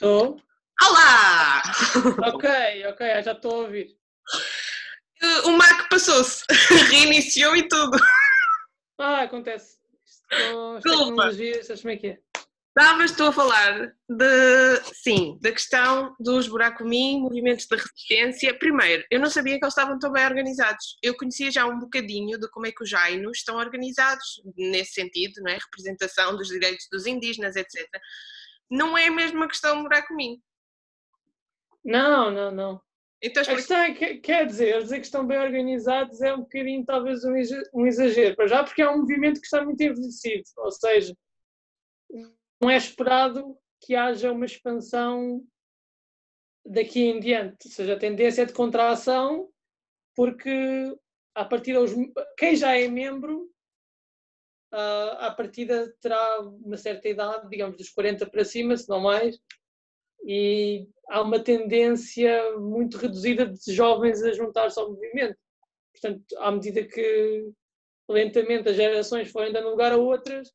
Estou? Olá! Ok, já estou a ouvir. O Marco passou-se, reiniciou e tudo. Acontece. Com as Desculpa. tecnologias, sabes como é que é? Estou a falar da questão dos buracomim, movimentos de resistência. Primeiro, eu não sabia que eles estavam tão bem organizados. Eu conhecia já um bocadinho de como é que os jainos estão organizados, nesse sentido, não é? Representação dos direitos dos indígenas, etc. Não é mesmo uma questão de buracomim. Não. Então, A questão é que, quer dizer que estão bem organizados é um bocadinho, talvez, um exagero. Para já, porque é um movimento que está muito envelhecido. Ou seja, não é esperado que haja uma expansão daqui em diante. Ou seja, a tendência é de contração, porque, a partir quem já é membro, à partida terá uma certa idade, digamos, dos 40 para cima, se não mais, e há uma tendência muito reduzida de jovens a juntar-se ao movimento. Portanto, à medida que lentamente as gerações forem dando lugar a outras,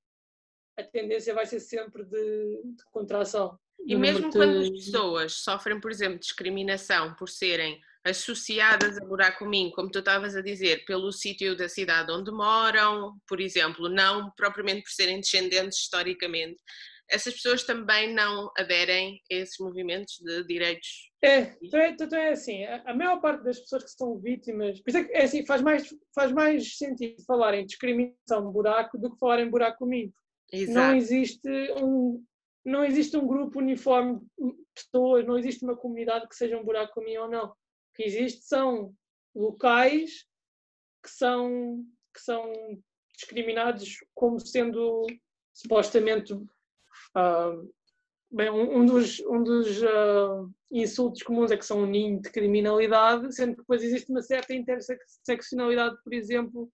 a tendência vai ser sempre de contração. E mesmo quando as pessoas sofrem, por exemplo, discriminação por serem associadas a buracomim, como tu estavas a dizer, pelo sítio da cidade onde moram, por exemplo, não propriamente por serem descendentes historicamente, essas pessoas também não aderem a esses movimentos de direitos? Então é assim, a maior parte das pessoas que são vítimas, por isso é assim, faz mais sentido falar em discriminação buraco do que falar em buracomim. Não existe um grupo uniforme de pessoas, não existe uma comunidade que seja um buracomim ou não. O que existe são locais que são discriminados como sendo supostamente um dos insultos comuns é que são um ninho de criminalidade, sendo que depois existe uma certa interseccionalidade, por exemplo,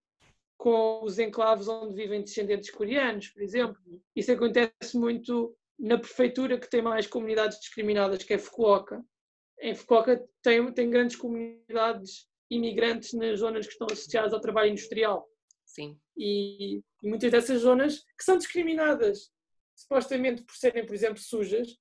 com os enclaves onde vivem descendentes coreanos, por exemplo. Isso acontece muito na prefeitura que tem mais comunidades discriminadas, que é Fukuoka. Em Fukuoka tem grandes comunidades imigrantes nas zonas que estão associadas ao trabalho industrial. Sim. E muitas dessas zonas que são discriminadas, supostamente por serem, por exemplo, sujas.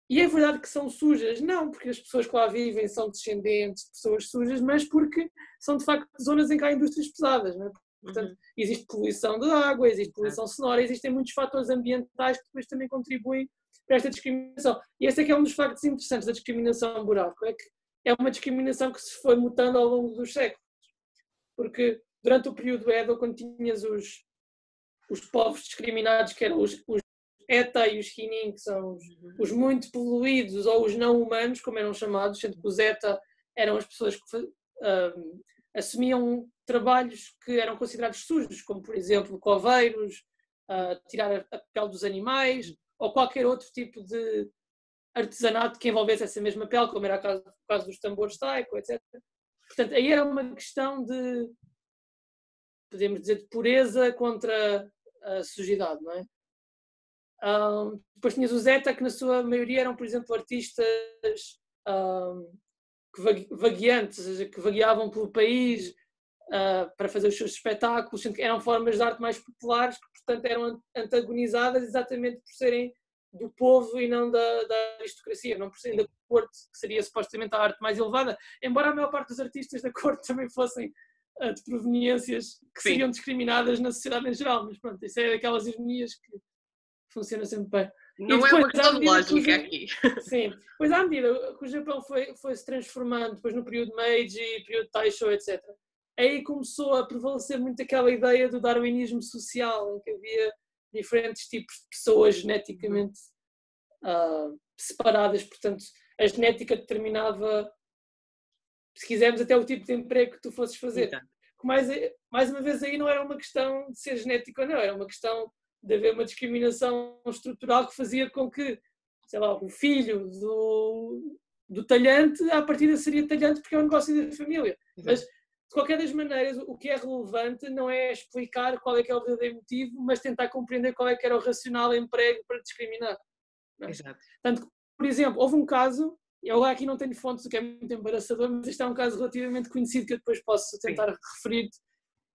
E é verdade que são sujas, não porque as pessoas que lá vivem são descendentes de pessoas sujas, mas porque são, de facto, zonas em que há indústrias pesadas, não é? Portanto, existe poluição de água, existe poluição sonora, existem muitos fatores ambientais que depois também contribuem para esta discriminação. E esse é que é um dos factos interessantes da discriminação buraco, é que é uma discriminação que se foi mutando ao longo dos séculos. Porque durante o período Edo, quando tinhas os povos discriminados, que eram os Eta e os Hinin, que são os muito poluídos ou os não humanos, como eram chamados, sendo que os Eta eram as pessoas que assumiam trabalhos que eram considerados sujos, como, por exemplo, coveiros, tirar a pele dos animais, ou qualquer outro tipo de artesanato que envolvesse essa mesma pele, como era o caso dos tambores taiko, etc. Portanto, aí era uma questão de, podemos dizer, de pureza contra a sujidade, não é? Depois tinhas os Eta, que na sua maioria eram, por exemplo, artistas vagueantes, ou seja, que vagueavam pelo país para fazer os seus espetáculos, sendo que eram formas de arte mais populares, que, portanto, eram antagonizadas exatamente por serem do povo e não da aristocracia, não por serem da corte, que seria supostamente a arte mais elevada, embora a maior parte dos artistas da corte também fossem de proveniências que seriam discriminadas na sociedade em geral, mas pronto, isso é daquelas ironias que funciona sempre bem. Não é uma questão de lógica aqui. Sim, pois à medida que o Japão foi se transformando, depois no período Meiji, período Taisho, etc., aí começou a prevalecer muito aquela ideia do darwinismo social, em que havia diferentes tipos de pessoas geneticamente separadas, portanto a genética determinava, se quisermos, até o tipo de emprego que tu fosses fazer. Mais uma vez aí não era uma questão de ser genético ou não, era uma questão de haver uma discriminação estrutural que fazia com que, sei lá, o filho do talhante, à partida seria talhante porque é um negócio da família. Mas, de qualquer das maneiras, o que é relevante não é explicar qual é que é o verdadeiro motivo, mas tentar compreender qual é que era o racional emprego para discriminar. Não é? Exato. Tanto que, por exemplo, houve um caso, eu lá aqui não tenho fontes, o que é muito embaraçador, mas este é um caso relativamente conhecido que eu depois posso tentar referir-te.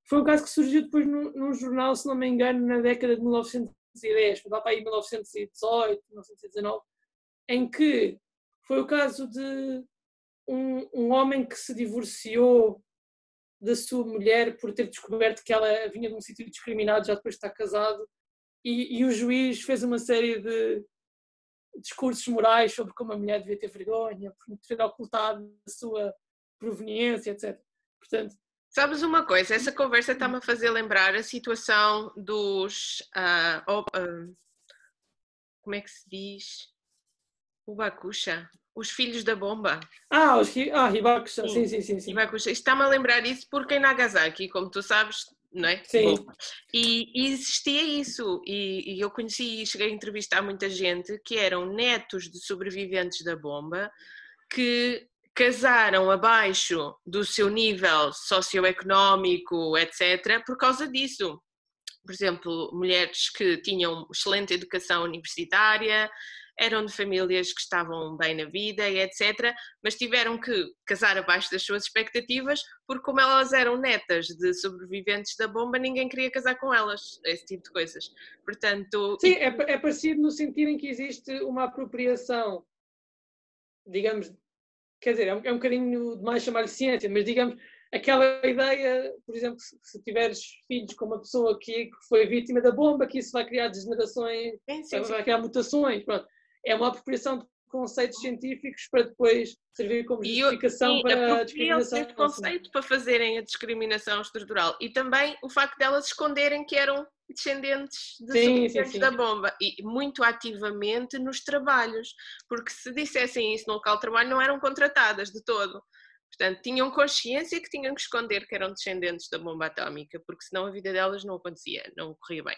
Foi um caso que surgiu depois num jornal, se não me engano, na década de 1910, lá para aí 1918, 1919, em que foi o caso de um homem que se divorciou da sua mulher por ter descoberto que ela vinha de um sítio discriminado já depois de estar casado, e o juiz fez uma série de discursos morais sobre como a mulher devia ter vergonha por ter ocultado a sua proveniência, etc. Portanto, sabes uma coisa, essa conversa está-me a fazer lembrar a situação dos como é que se diz? O Bakusha, os filhos da bomba. os Hibakusha, sim. Hibakusha. Está-me a lembrar isso porque em Nagasaki, como tu sabes, não é? Sim. Bom, e existia isso, e eu conheci e cheguei a entrevistar muita gente que eram netos de sobreviventes da bomba, que casaram abaixo do seu nível socioeconómico, etc., por causa disso. Por exemplo, mulheres que tinham excelente educação universitária, eram de famílias que estavam bem na vida, etc., mas tiveram que casar abaixo das suas expectativas, porque como elas eram netas de sobreviventes da bomba, ninguém queria casar com elas, esse tipo de coisas. Portanto... Sim, é parecido no sentido em que existe uma apropriação, digamos, quer dizer, é um bocadinho demais chamar-lhe ciência, mas digamos, aquela ideia, por exemplo, se tiveres filhos com uma pessoa que foi vítima da bomba, que isso vai criar degenerações, vai criar mutações, pronto. É uma apropriação de conceitos científicos para depois servir como justificação para a discriminação. Esse conceito para fazerem a discriminação estrutural, e também o facto delas esconderem que eram descendentes de sobreviventes da bomba, e muito ativamente nos trabalhos, porque se dissessem isso no local de trabalho não eram contratadas de todo. Portanto, tinham consciência que tinham que esconder que eram descendentes da bomba atómica, porque senão a vida delas não acontecia, não corria bem.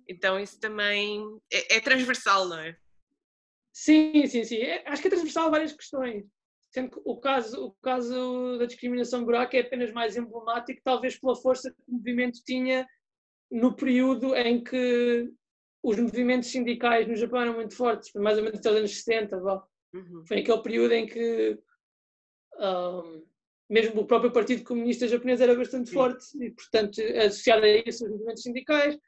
Então isso também é transversal, não é? Sim. Acho que é transversal a várias questões. Sendo que o caso da discriminação buraco é apenas mais emblemático, talvez pela força que o movimento tinha no período em que os movimentos sindicais no Japão eram muito fortes, mais ou menos até os anos 60. Foi aquele período em que mesmo o próprio Partido Comunista Japonês era bastante forte e, portanto, associado a isso os movimentos sindicais.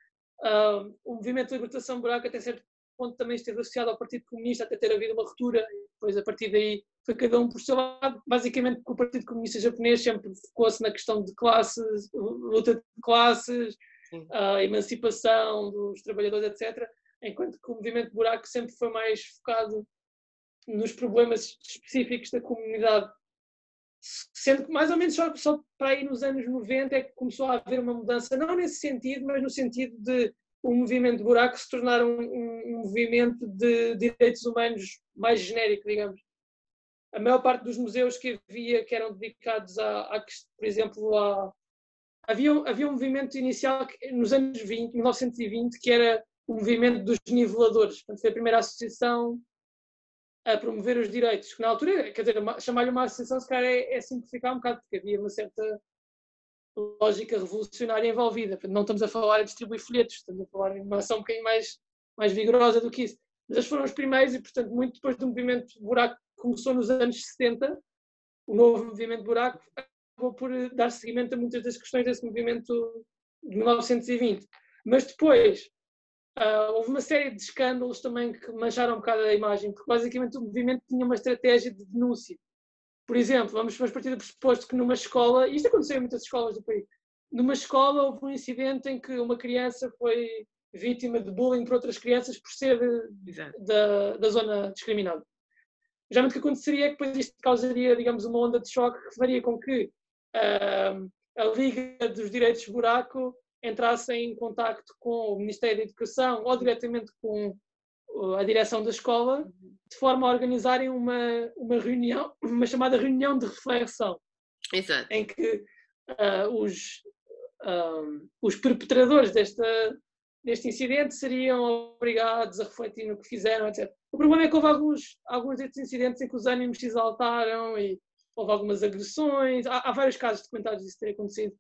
O movimento de libertação buraco até certo ponto também esteve associado ao Partido Comunista, até ter havido uma ruptura, e depois a partir daí foi cada um por seu lado, basicamente porque o Partido Comunista Japonês sempre focou-se na questão de classes, luta de classes, emancipação dos trabalhadores, etc., enquanto que o movimento buraco sempre foi mais focado nos problemas específicos da comunidade. Sendo que mais ou menos só para aí nos anos 90 é que começou a haver uma mudança, não nesse sentido, mas no sentido de o movimento buraco se tornar um movimento de direitos humanos mais genérico, digamos. A maior parte dos museus que havia, que eram dedicados por exemplo, havia um movimento inicial nos anos 20, 1920, que era o movimento dos niveladores. Portanto, foi a primeira associação a promover os direitos, que na altura, quer dizer, chamar-lhe uma associação se calhar é simplificar um bocado, porque havia uma certa lógica revolucionária envolvida. Portanto, não estamos a falar em distribuir folhetos, estamos a falar em uma ação um bocadinho mais vigorosa do que isso. Mas eles foram os primeiros e, portanto, muito depois do movimento buraco que começou nos anos 70, o novo movimento buraco acabou por dar seguimento a muitas das questões desse movimento de 1920. Mas depois houve uma série de escândalos também que mancharam um bocado a imagem, porque basicamente o movimento tinha uma estratégia de denúncia. Por exemplo, vamos partir do pressuposto que numa escola, e isto aconteceu em muitas escolas do país, numa escola houve um incidente em que uma criança foi vítima de bullying por outras crianças por ser da zona discriminada. Geralmente o que aconteceria é que depois isto causaria, digamos, uma onda de choque que faria com que a Liga dos Direitos Buraco entrasse em contacto com o Ministério da Educação ou diretamente com a direção da escola, de forma a organizarem uma reunião, uma chamada reunião de reflexão. Exato. Em que os perpetradores deste incidente seriam obrigados a refletir no que fizeram, etc. O problema é que houve alguns destes incidentes em que os ânimos se exaltaram e houve algumas agressões. Há vários casos documentados disso ter acontecido.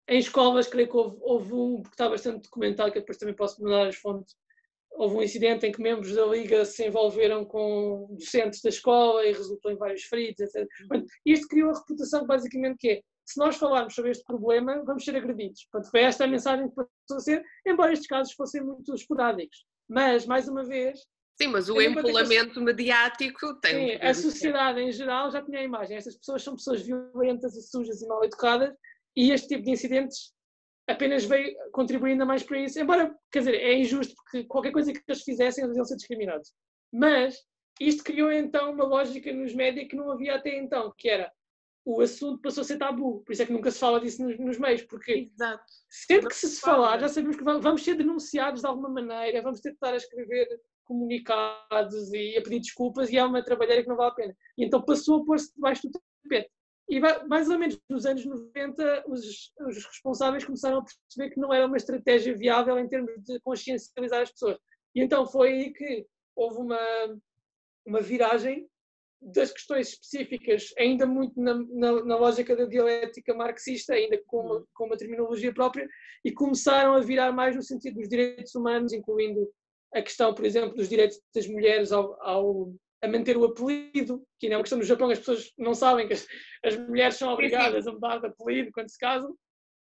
Em escolas, creio que houve um, porque está bastante documentado, que depois também posso mandar as fontes. Houve um incidente em que membros da Liga se envolveram com docentes da escola e resultou em vários feridos, etc. Isto criou a reputação, basicamente, que é, se nós falarmos sobre este problema, vamos ser agredidos. Portanto, foi esta a mensagem que passou a ser, embora estes casos fossem muito esporádicos. Mas, mais uma vez, Sim, mas o tendo em conta que empolamento mediático tem um sim, poder a muito grande. sociedade em geral já tinha a imagem. Estas pessoas são pessoas violentas e sujas e mal educadas, e este tipo de incidentes apenas veio contribuir ainda mais para isso. Embora, quer dizer, é injusto, porque qualquer coisa que eles fizessem, eles iam ser discriminados. Mas isto criou então uma lógica nos médias que não havia até então, que era o assunto passou a ser tabu. Por isso é que nunca se fala disso nos meios, porque Exato. sempre Não que se se falar, fala. já sabemos que vamos ser denunciados de alguma maneira, vamos ter que estar a escrever comunicados e a pedir desculpas, e é uma trabalheira que não vale a pena. E então passou a pôr-se debaixo do tapete. E mais ou menos nos anos 90, os responsáveis começaram a perceber que não era uma estratégia viável em termos de consciencializar as pessoas. E então foi aí que houve uma viragem das questões específicas, ainda muito na lógica da dialética marxista, ainda com uma terminologia própria, e começaram a virar mais no sentido dos direitos humanos, incluindo a questão, por exemplo, dos direitos das mulheres a manter o apelido, que ainda é uma questão no Japão, as pessoas não sabem que as mulheres são obrigadas a mudar de apelido quando se casam.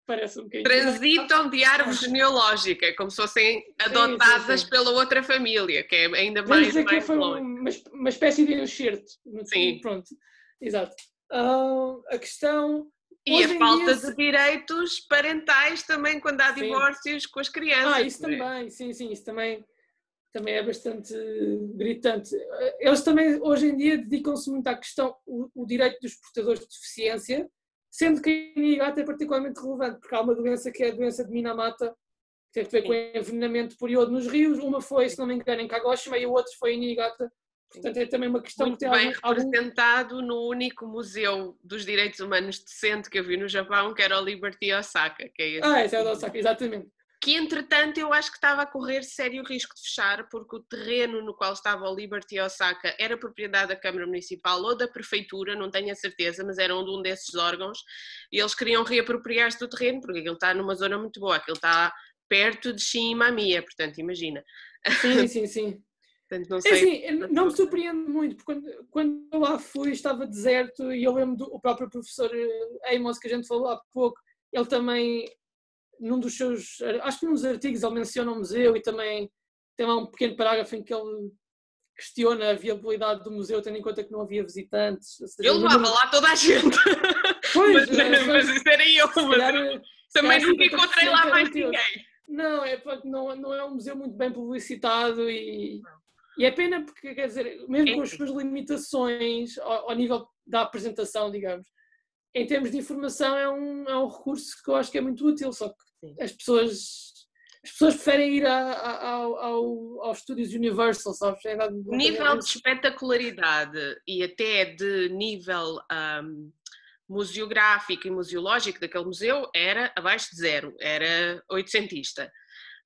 Parece um bocadinho... Transitam de árvore genealógica, como se fossem adotadas sim. pela outra família, que é ainda Podemos mais dizer que foi longe. uma espécie de enxerto. Sim. Pronto, exato. A questão... E a hoje em falta dia, de direitos parentais também quando há sim. divórcios com as crianças. Isso também, sim, isso também é bastante gritante. Eles também, hoje em dia, dedicam-se muito à questão, o direito dos portadores de deficiência, sendo que a Niigata é particularmente relevante, porque há uma doença que é a doença de Minamata, que tem a ver com envenenamento por iodo nos rios. Uma foi, se não me engano, em Kagoshima, e o outro foi em Niigata. Portanto, é também uma questão muito que tem bem representado no único museu dos direitos humanos decente que eu vi no Japão, que era o Liberty Osaka. Que é esse. Esse é o de Osaka, exatamente. Que, entretanto, eu acho que estava a correr sério risco de fechar, porque o terreno no qual estava o Liberty Osaka era propriedade da Câmara Municipal ou da Prefeitura, não tenho a certeza, mas era de um desses órgãos, e eles queriam reapropriar-se do terreno, porque aquilo está numa zona muito boa, aquilo está perto de Shin-Mamiya, portanto, imagina. Sim. Portanto, não sei. Assim, não me surpreende muito, porque quando eu lá fui estava deserto, e eu lembro do próprio professor Amos, que a gente falou há pouco, ele também, num dos seus, acho que num dos artigos ele menciona o museu, e também tem lá um pequeno parágrafo em que ele questiona a viabilidade do museu, tendo em conta que não havia visitantes. Seja, Eu levava lá toda a gente. Pois, mas isso era eu, também nunca encontrei lá mais ninguém. Não, não é um museu muito bem publicitado, e é pena porque, quer dizer, mesmo com as suas limitações ao nível da apresentação, digamos, em termos de informação é um recurso que eu acho que é muito útil, só que as pessoas preferem ir aos estúdios Universal, sabes? Nível de espetacularidade e até de nível museográfico e museológico daquele museu era abaixo de zero, era oitocentista.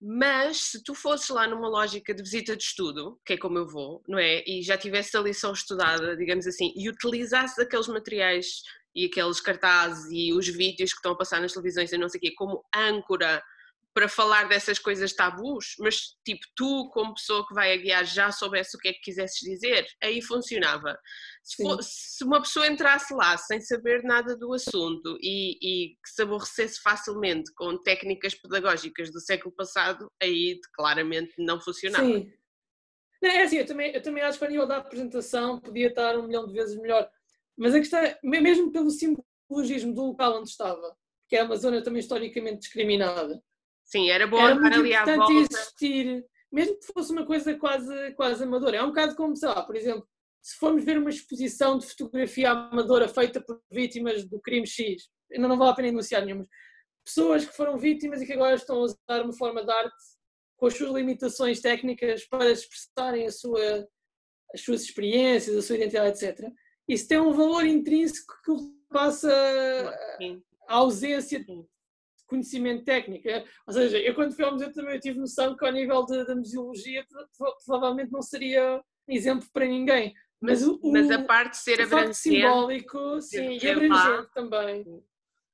Mas se tu fosses lá numa lógica de visita de estudo, que é como eu vou, não é? E já tivesse a lição estudada, digamos assim, e utilizasses aqueles materiais e aqueles cartazes e os vídeos que estão a passar nas televisões e não sei o quê, como âncora para falar dessas coisas tabus, mas tipo tu como pessoa que vai a guiar já soubesse o que é que quisesses dizer, aí funcionava. Se uma pessoa entrasse lá sem saber nada do assunto e que se aborrecesse facilmente com técnicas pedagógicas do século passado, aí claramente não funcionava. Sim. Não, é assim, eu também acho que a nível da apresentação podia estar 1 milhão de vezes melhor, mas a questão é, mesmo pelo simbologismo do local onde estava, que é uma zona também historicamente discriminada. Sim, era bom Era muito ali à importante volta. existir, mesmo que fosse uma coisa quase amadora. É um bocado como, sei lá, por exemplo, se formos ver uma exposição de fotografia amadora feita por vítimas do crime X, ainda não vale a pena enunciar nenhuma, pessoas que foram vítimas e que agora estão a usar uma forma de arte com as suas limitações técnicas para expressarem as suas experiências, a sua identidade, etc. Isso tem um valor intrínseco que passa a ausência de conhecimento técnico. Ou seja, eu quando fui ao museu também tive noção que ao nível da museologia provavelmente não seria exemplo para ninguém. Mas a parte de ser abrangente, simbólico, sim, e abrangente também,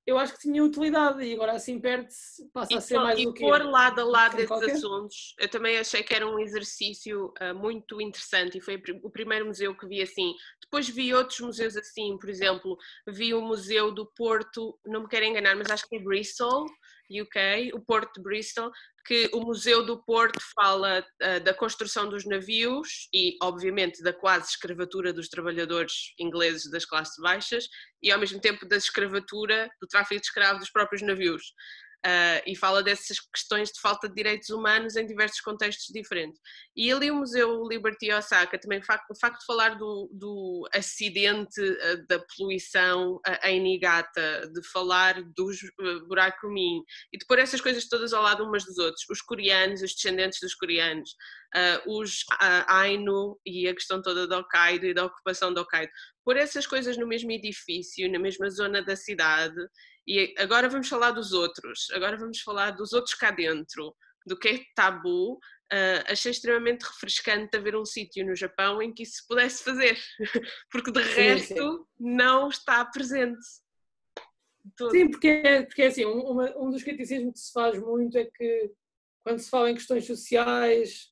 eu acho que tinha utilidade, e agora assim perde-se, passa a ser mais o quê? E pôr lado a lado desses assuntos, eu também achei que era um exercício muito interessante, e foi o primeiro museu que vi assim. Depois vi outros museus assim, por exemplo, vi o Museu do Porto, não me quero enganar, mas acho que é Bristol, UK, o Porto de Bristol, que o Museu do Porto fala da construção dos navios e, obviamente, da quase escravatura dos trabalhadores ingleses das classes baixas e, ao mesmo tempo, da escravatura, do tráfico de escravos dos próprios navios. E fala dessas questões de falta de direitos humanos em diversos contextos diferentes. E ali o Museu Liberty Osaka, também o facto de falar do acidente da poluição em Niigata, de falar dos buracos Min, e de pôr essas coisas todas ao lado umas dos outros, os coreanos, os descendentes dos coreanos, os Ainu e a questão toda do Hokkaido e da ocupação do Hokkaido, pôr essas coisas no mesmo edifício, na mesma zona da cidade. E agora vamos falar dos outros, cá dentro, do que é tabu. Achei extremamente refrescante haver um sítio no Japão em que isso se pudesse fazer, porque de resto não está presente. Sim, porque assim, um dos criticismos que se faz muito é que quando se fala em questões sociais,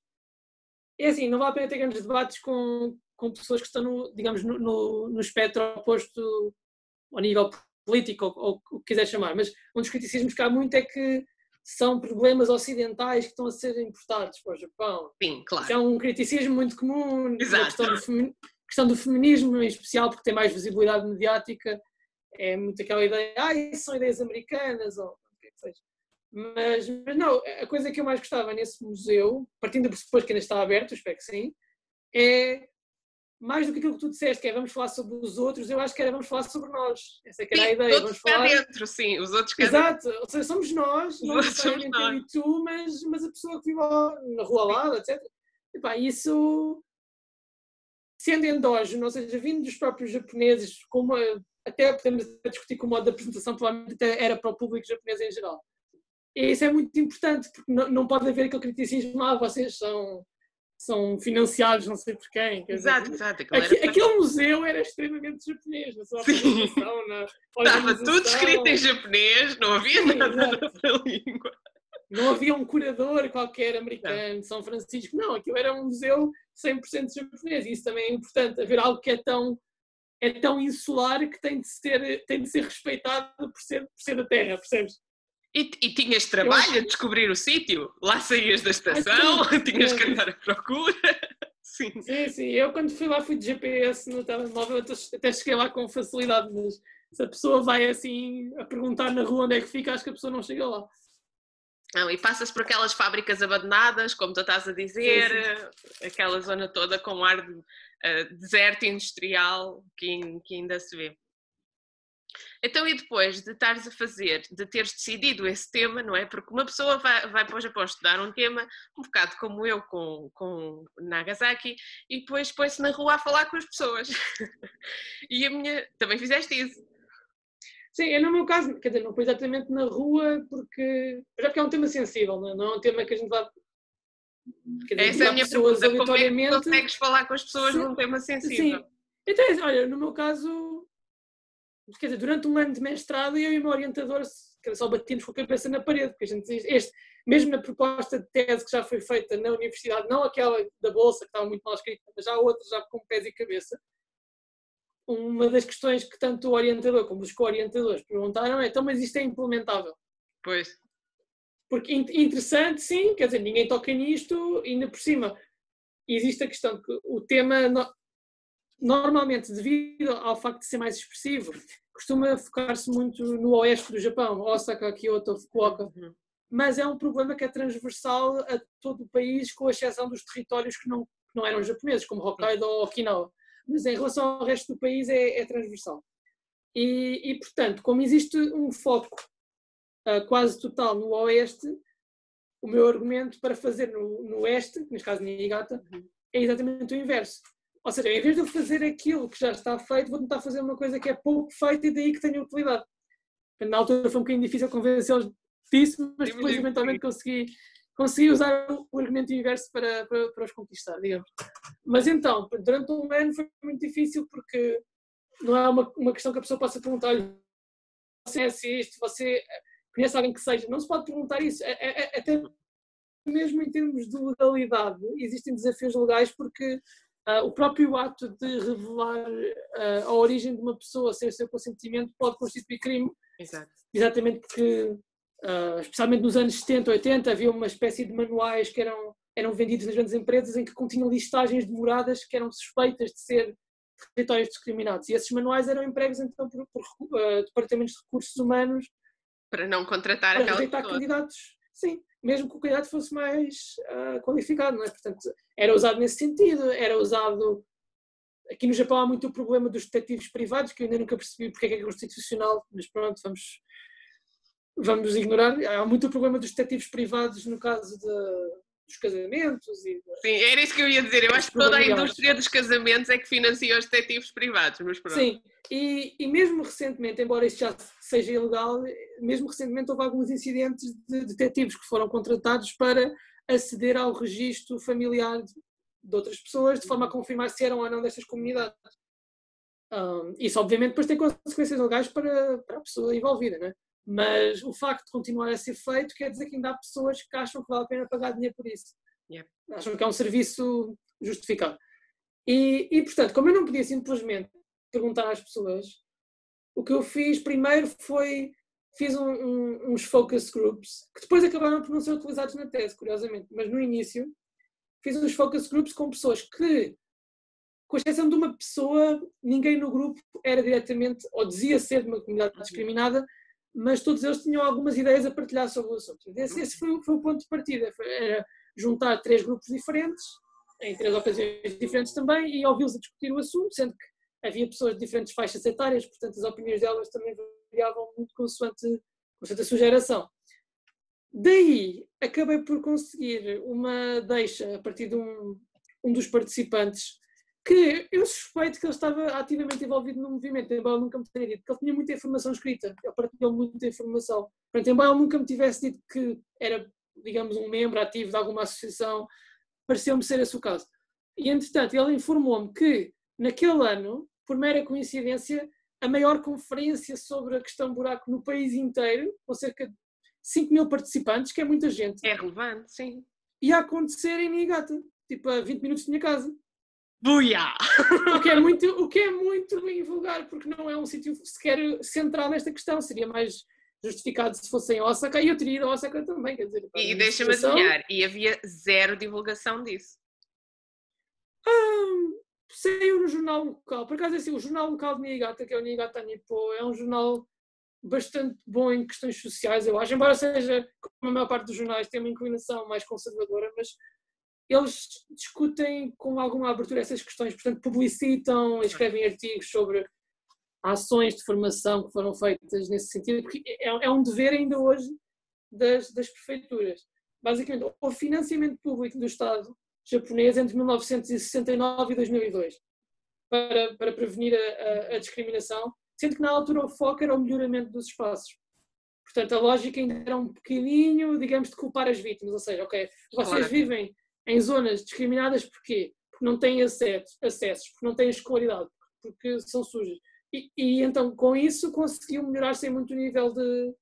é assim, não vale a pena ter grandes debates com pessoas que estão no espectro oposto ao nível político, ou o que quiser chamar, mas um dos criticismos que há muito é que são problemas ocidentais que estão a ser importados para o Japão. Sim, claro. Isso é um criticismo muito comum. Exato. A questão do feminismo, em especial, porque tem mais visibilidade mediática, é muito aquela ideia, isso são ideias americanas, ou o que seja. Mas não, a coisa que eu mais gostava nesse museu, partindo do pressuposto que ainda está aberto, espero que sim, é mais do que aquilo que tu disseste, que é vamos falar sobre os outros, eu acho que era vamos falar sobre nós. Essa é que era a ideia. Vamos falar dentro, sim, os outros cá Exato, ou seja, somos nós, não necessariamente eu e tu, mas a pessoa que vive na rua ao lado, etc. E pá, isso, sendo endógeno, ou seja, vindo dos próprios japoneses, como até podemos discutir que o modo de apresentação provavelmente até era para o público japonês em geral. E isso é muito importante, porque não pode haver aquele criticismo, vocês são financiados não sei por quem. Exato. Aquele museu era extremamente japonês, na sua apresentação, na organização. Estava tudo escrito em japonês, não havia nada noutra língua. Não havia um curador qualquer americano de São Francisco, não, aquilo era um museu 100% japonês, e isso também é importante, haver algo que é tão insular que tem de ser respeitado por ser da terra, percebes? E tinhas trabalho a descobrir o sítio? Lá saías da estação, tinhas que andar à procura? Sim. Sim. Eu quando fui lá fui de GPS no telemóvel, até cheguei lá com facilidade, mas se a pessoa vai assim a perguntar na rua onde é que fica, acho que a pessoa não chega lá. Não, e passa-se por aquelas fábricas abandonadas, como tu estás a dizer, sim. Aquela zona toda com ar de deserto industrial que ainda se vê. Então, e depois de estares a fazer, de teres decidido esse tema, não é? Porque uma pessoa vai para o Japão estudar um tema, um bocado como eu com Nagasaki, e depois põe-se na rua a falar com as pessoas. E também fizeste isso. Sim, no meu caso, quer dizer, não foi exatamente na rua, porque é um tema sensível, não é um tema que a gente vai... Essa é a minha pergunta, como é que consegues falar com as pessoas num tema sensível? Sim, então, olha, no meu caso... Quer dizer, durante um ano de mestrado, eu e o meu orientador só batíamos com a cabeça na parede, porque a gente diz, mesmo na proposta de tese que já foi feita na universidade, não aquela da bolsa, que estava muito mal escrita, mas já outra, já com pés e cabeça, uma das questões que tanto o orientador como os co-orientadores perguntaram é, então, mas isto é implementável? Pois. Porque interessante, sim, quer dizer, ninguém toca nisto, e ainda por cima existe a questão que o tema... Normalmente, devido ao facto de ser mais expressivo, costuma focar-se muito no oeste do Japão, Osaka, Kyoto, Fukuoka, mas é um problema que é transversal a todo o país, com exceção dos territórios que não eram japoneses, como Hokkaido ou Okinawa. Mas em relação ao resto do país é transversal. E, portanto, como existe um foco quase total no oeste, o meu argumento para fazer no oeste, neste caso Niigata, é exatamente o inverso. Ou seja, em vez de eu fazer aquilo que já está feito, vou tentar fazer uma coisa que é pouco feita e daí que tenha utilidade. Na altura foi um bocadinho difícil convencê-los disso, mas depois eventualmente consegui usar o argumento inverso para os conquistar, digamos. Mas então, durante um ano foi muito difícil porque não é uma questão que a pessoa possa perguntar-lhe, você é isto, você conhece alguém que seja. Não se pode perguntar isso. Até mesmo em termos de legalidade, existem desafios legais porque o próprio ato de revelar a origem de uma pessoa sem o seu consentimento pode constituir crime. Exato. Exatamente porque especialmente nos anos 70, 80, havia uma espécie de manuais que eram vendidos nas grandes empresas em que continham listagens de moradas que eram suspeitas de ser territórios discriminados. E esses manuais eram empregues então por departamentos de recursos humanos para não contratar para aquela rejeitar pessoa. candidatos, sim, mesmo que o candidato fosse mais qualificado, não é? Portanto, era usado nesse sentido, era usado... Aqui no Japão há muito o problema dos detetives privados, que eu ainda nunca percebi porque é constitucional, mas pronto, vamos ignorar. Há muito o problema dos detetives privados no caso dos casamentos. Sim, era isso que eu ia dizer. Eu acho que toda a indústria dos casamentos é que financia os detetives privados, mas pronto. Sim, e mesmo recentemente, embora isto já seja ilegal, mesmo recentemente houve alguns incidentes de detetives que foram contratados para aceder ao registro familiar de outras pessoas, de forma a confirmar se eram ou não destas comunidades. Isso obviamente depois tem consequências legais para a pessoa envolvida, não é? Mas o facto de continuar a ser feito quer dizer que ainda há pessoas que acham que vale a pena pagar dinheiro por isso. Yep. Acham que é um serviço justificado. E portanto, como eu não podia simplesmente perguntar às pessoas, o que eu fiz primeiro fiz uns focus groups, que depois acabaram por não ser utilizados na tese, curiosamente, mas no início fiz uns focus groups com pessoas que, com exceção de uma pessoa, ninguém no grupo era diretamente, ou dizia ser de uma comunidade discriminada, mas todos eles tinham algumas ideias a partilhar sobre o assunto. Esse foi o ponto de partida, era juntar 3 grupos diferentes, em 3 ocasiões diferentes também, e ouvi-los a discutir o assunto, sendo que havia pessoas de diferentes faixas etárias, portanto as opiniões delas também variavam muito consoante a sua geração. Daí, acabei por conseguir uma deixa a partir de um dos participantes, que eu suspeito que ele estava ativamente envolvido no movimento, embora ele nunca me tenha dito, que ele tinha muita informação escrita, ele partilhou muita informação. Portanto, embora ele nunca me tivesse dito que era, digamos, um membro ativo de alguma associação, pareceu-me ser esse o caso. E, entretanto, ele informou-me que, naquele ano, por mera coincidência, a maior conferência sobre a questão buraco no país inteiro, com cerca de 5.000 participantes, que é muita gente. É relevante, sim. Ia acontecer em Niigata, tipo a 20 minutos da minha casa. Buia! O que é muito bem vulgar, porque não é um sítio sequer central nesta questão. Seria mais justificado se fosse em Osaka, e eu teria ido a Osaka também, quer dizer... E deixa-me adivinhar, e havia zero divulgação disso. Saiu no jornal local, por acaso é assim, o jornal local de Niigata, que é o Niigata Nippo, é um jornal bastante bom em questões sociais, eu acho, embora seja, como a maior parte dos jornais, tem uma inclinação mais conservadora, mas eles discutem com alguma abertura essas questões, portanto publicitam, escrevem artigos sobre ações de formação que foram feitas nesse sentido, porque é um dever ainda hoje das prefeituras. Basicamente, o financiamento público do Estado japonês entre 1969 e 2002 para prevenir a discriminação, sendo que na altura o foco era o melhoramento dos espaços. Portanto, a lógica ainda era um bocadinho, digamos, de culpar as vítimas, ou seja, ok, vocês vivem em zonas discriminadas porquê? Porque não têm acessos, porque não têm escolaridade, porque são sujas. E então, com isso, conseguiu melhorar-se muito o nível de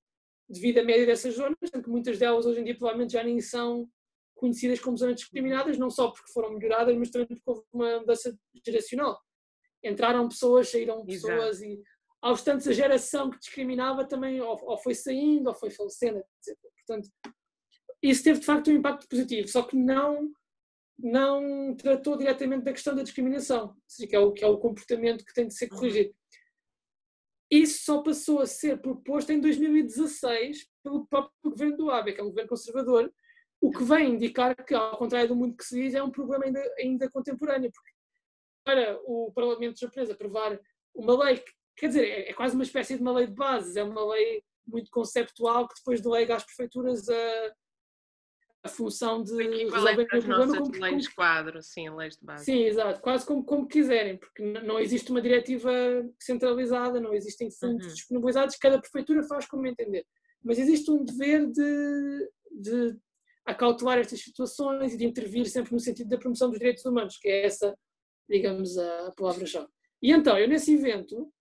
vida média dessas zonas, sendo que muitas delas hoje em dia provavelmente já nem são conhecidas como zonas discriminadas, não só porque foram melhoradas, mas também porque houve uma mudança geracional. Entraram pessoas, saíram pessoas. Exato. E aos tantos a geração que discriminava também ou foi saindo ou foi falecendo, etc. Portanto, isso teve de facto um impacto positivo, só que não tratou diretamente da questão da discriminação, ou seja, que é o comportamento que tem de ser corrigido. Isso só passou a ser proposto em 2016 pelo próprio governo do Abe, que é um governo conservador, o que vem indicar que, ao contrário do mundo que se diz, é um problema ainda contemporâneo, porque para o Parlamento japonês aprovar uma lei, quer dizer, é quase uma espécie de uma lei de bases, é uma lei muito conceptual que depois delega às prefeituras a função de resolver o problema como leis quadro, sim, leis de base. Sim, exato, quase como quiserem, porque não existe uma diretiva centralizada, não existem fundos disponibilizados, cada prefeitura faz como entender. Mas existe um dever de acautelar estas situações e de intervir sempre no sentido da promoção dos direitos humanos, que é essa, digamos, a palavra-chave. E então, eu nesse evento,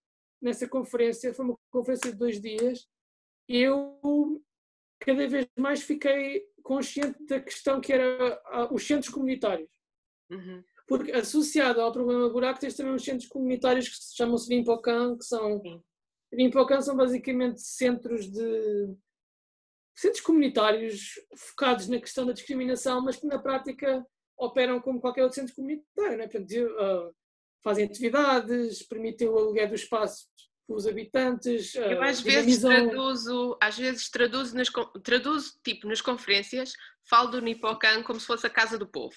nessa conferência, foi uma conferência de 2 dias, eu cada vez mais fiquei consciente da questão que era os centros comunitários. Porque associado ao problema buraco tens também os centros comunitários que se chamam-se Rinpokan, que são... Rinpokan são basicamente centros de centros comunitários focados na questão da discriminação, mas que na prática operam como qualquer outro centro comunitário, né? Portanto, fazem atividades, permitem o aluguer do espaço pelos habitantes, Eu às vezes traduzo tipo nas conferências, falo do Nipocan como se fosse a Casa do Povo.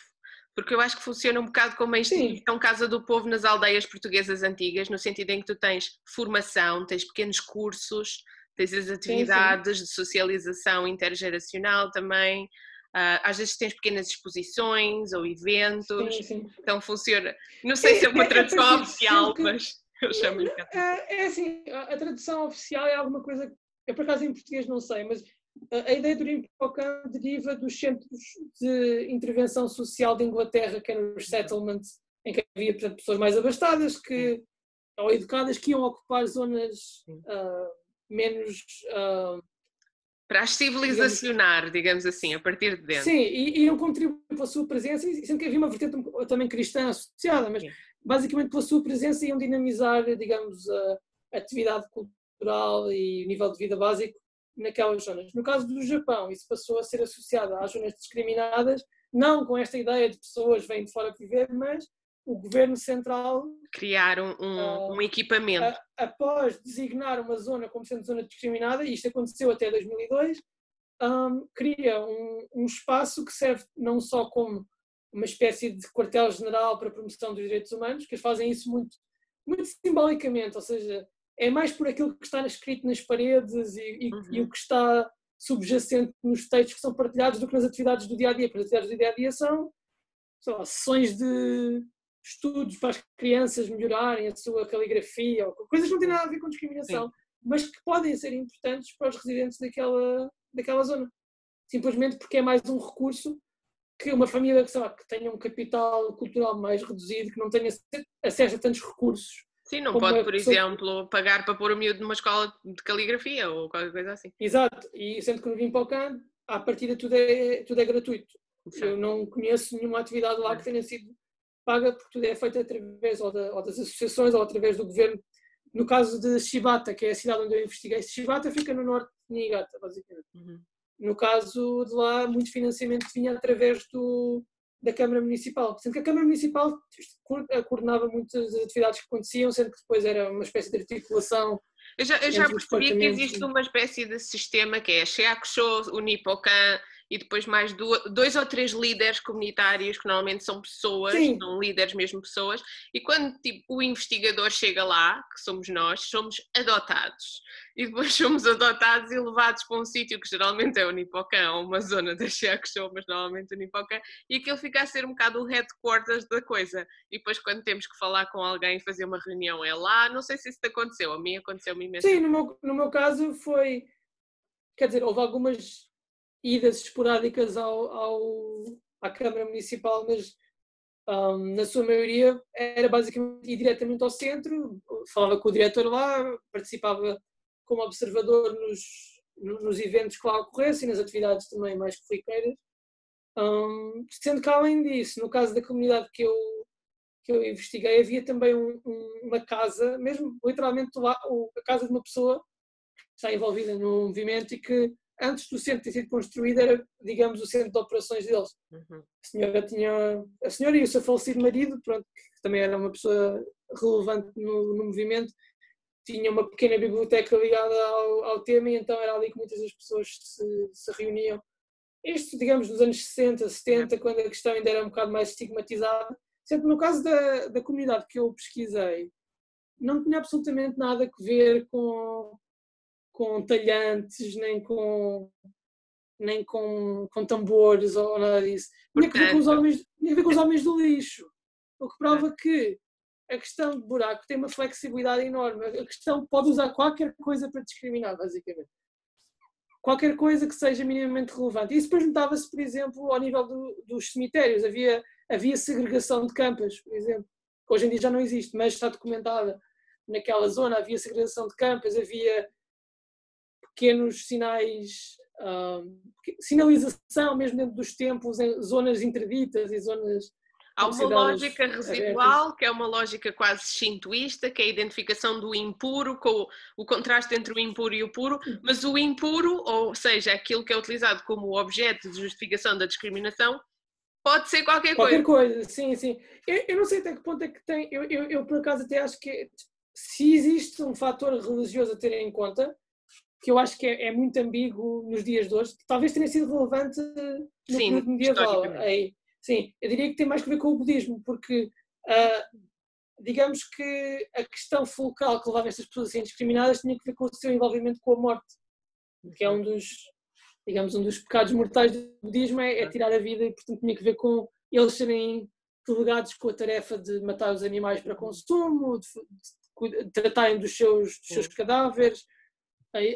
Porque eu acho que funciona um bocado como a instituição Casa do Povo nas aldeias portuguesas antigas, no sentido em que tu tens formação, tens pequenos cursos, tens as atividades de socialização intergeracional também, às vezes tens pequenas exposições ou eventos, então funciona. Não sei se é uma tradução oficial, mas eu chamo-lhe. É assim, a tradução oficial é alguma coisa, eu por acaso em português não sei, mas a ideia do Nipocan deriva dos centros de intervenção social de Inglaterra, que eram os settlements, em que havia, portanto, pessoas mais abastadas ou educadas que iam ocupar zonas menos... para as civilizacionar, digamos assim, a partir de dentro. Sim, e iam contribuir pela sua presença, e sendo que havia uma vertente também cristã associada, mas basicamente pela sua presença iam dinamizar, digamos, a atividade cultural e o nível de vida básico naquelas zonas. No caso do Japão, isso passou a ser associado às zonas discriminadas, não com esta ideia de pessoas vêm de fora viver, mas o governo central... criar um equipamento. Após designar uma zona como sendo zona discriminada, e isto aconteceu até 2002, cria um espaço que serve não só como uma espécie de quartel-general para a promoção dos direitos humanos, que eles fazem isso muito, muito simbolicamente, ou seja, é mais por aquilo que está escrito nas paredes e o que está subjacente nos textos que são partilhados do que nas atividades do dia-a-dia. Porque as atividades do dia-a-dia são, sei lá, sessões de estudos para as crianças melhorarem a sua caligrafia, ou coisas que não têm nada a ver com discriminação, mas que podem ser importantes para os residentes daquela zona. Simplesmente porque é mais um recurso que uma família que tenha um capital cultural mais reduzido, que não tenha acesso a tantos recursos. Sim, não pode, por exemplo, pagar para pôr o miúdo numa escola de caligrafia ou qualquer coisa assim. Exato, e sendo que no Rimpocan, à partida tudo é gratuito. Exato. Eu não conheço nenhuma atividade lá que tenha sido paga, porque tudo é feito através ou das associações ou através do governo. No caso de Shibata, que é a cidade onde eu investiguei, Shibata fica no norte de Niigata, basicamente. No caso de lá, muito financiamento vinha através da Câmara Municipal, sendo que a Câmara Municipal coordenava muitas atividades que aconteciam, sendo que depois era uma espécie de articulação. Eu já percebi que existe uma espécie de sistema que é a Shiakusho, o Nipocan e depois mais 2 ou 3 líderes comunitários, que normalmente são pessoas, são líderes mesmo pessoas, e quando tipo, o investigador chega lá, que somos nós, somos adotados. E depois somos adotados e levados para um sítio que geralmente é o Nipocan, ou uma zona da Shiakusho, mas normalmente o Nipocan, e aquilo fica a ser um bocado o headquarters da coisa. E depois quando temos que falar com alguém e fazer uma reunião é lá, não sei se isso te aconteceu, a mim aconteceu-me imenso. Sim, no meu caso foi, quer dizer, houve algumas idas esporádicas à Câmara Municipal, mas na sua maioria era basicamente ir diretamente ao centro, falava com o diretor lá, participava como observador nos eventos que lá ocorressem, nas atividades também mais corriqueiras, sendo que além disso, no caso da comunidade que eu investiguei, havia também uma casa, mesmo literalmente a casa de uma pessoa que está envolvida no movimento e que antes do centro ter sido construído era, digamos, o centro de operações deles. A senhora e o seu falecido marido, pronto, que também era uma pessoa relevante no movimento, tinha uma pequena biblioteca ligada ao tema e então era ali que muitas das pessoas se reuniam. Isto, digamos, nos anos 60, 70, quando a questão ainda era um bocado mais estigmatizada. Sempre no caso da comunidade que eu pesquisei, não tinha absolutamente nada a ver com talhantes, nem com tambores ou nada disso. Tinha a ver com os homens do lixo. O que prova que a questão de buraco tem uma flexibilidade enorme. A questão pode usar qualquer coisa para discriminar, basicamente. Qualquer coisa que seja minimamente relevante. Isso depois notava-se, por exemplo, ao nível dos cemitérios. Havia segregação de campas, por exemplo, que hoje em dia já não existe, mas está documentada naquela zona. Havia segregação de campas, havia pequenos sinais, sinalização mesmo dentro dos templos, em zonas interditas e zonas Há uma consideradas lógica residual, que é uma lógica quase shintoísta, que é a identificação do impuro, com o contraste entre o impuro e o puro, mas o impuro, ou seja, aquilo que é utilizado como objeto de justificação da discriminação, pode ser qualquer coisa. Qualquer coisa, sim, sim. Eu não sei até que ponto é que tem. Eu por acaso até acho que se existe um fator religioso a ter em conta, que eu acho que é muito ambíguo nos dias de hoje, talvez tenha sido relevante no período medieval. Aí, sim, eu diria que tem mais que ver com o budismo, porque digamos que a questão focal que levava estas pessoas a serem discriminadas tinha que ver com o seu envolvimento com a morte, que é um dos pecados mortais do budismo, é tirar a vida, e portanto tinha que ver com eles serem delegados com a tarefa de matar os animais para consumo, de tratarem dos seus cadáveres,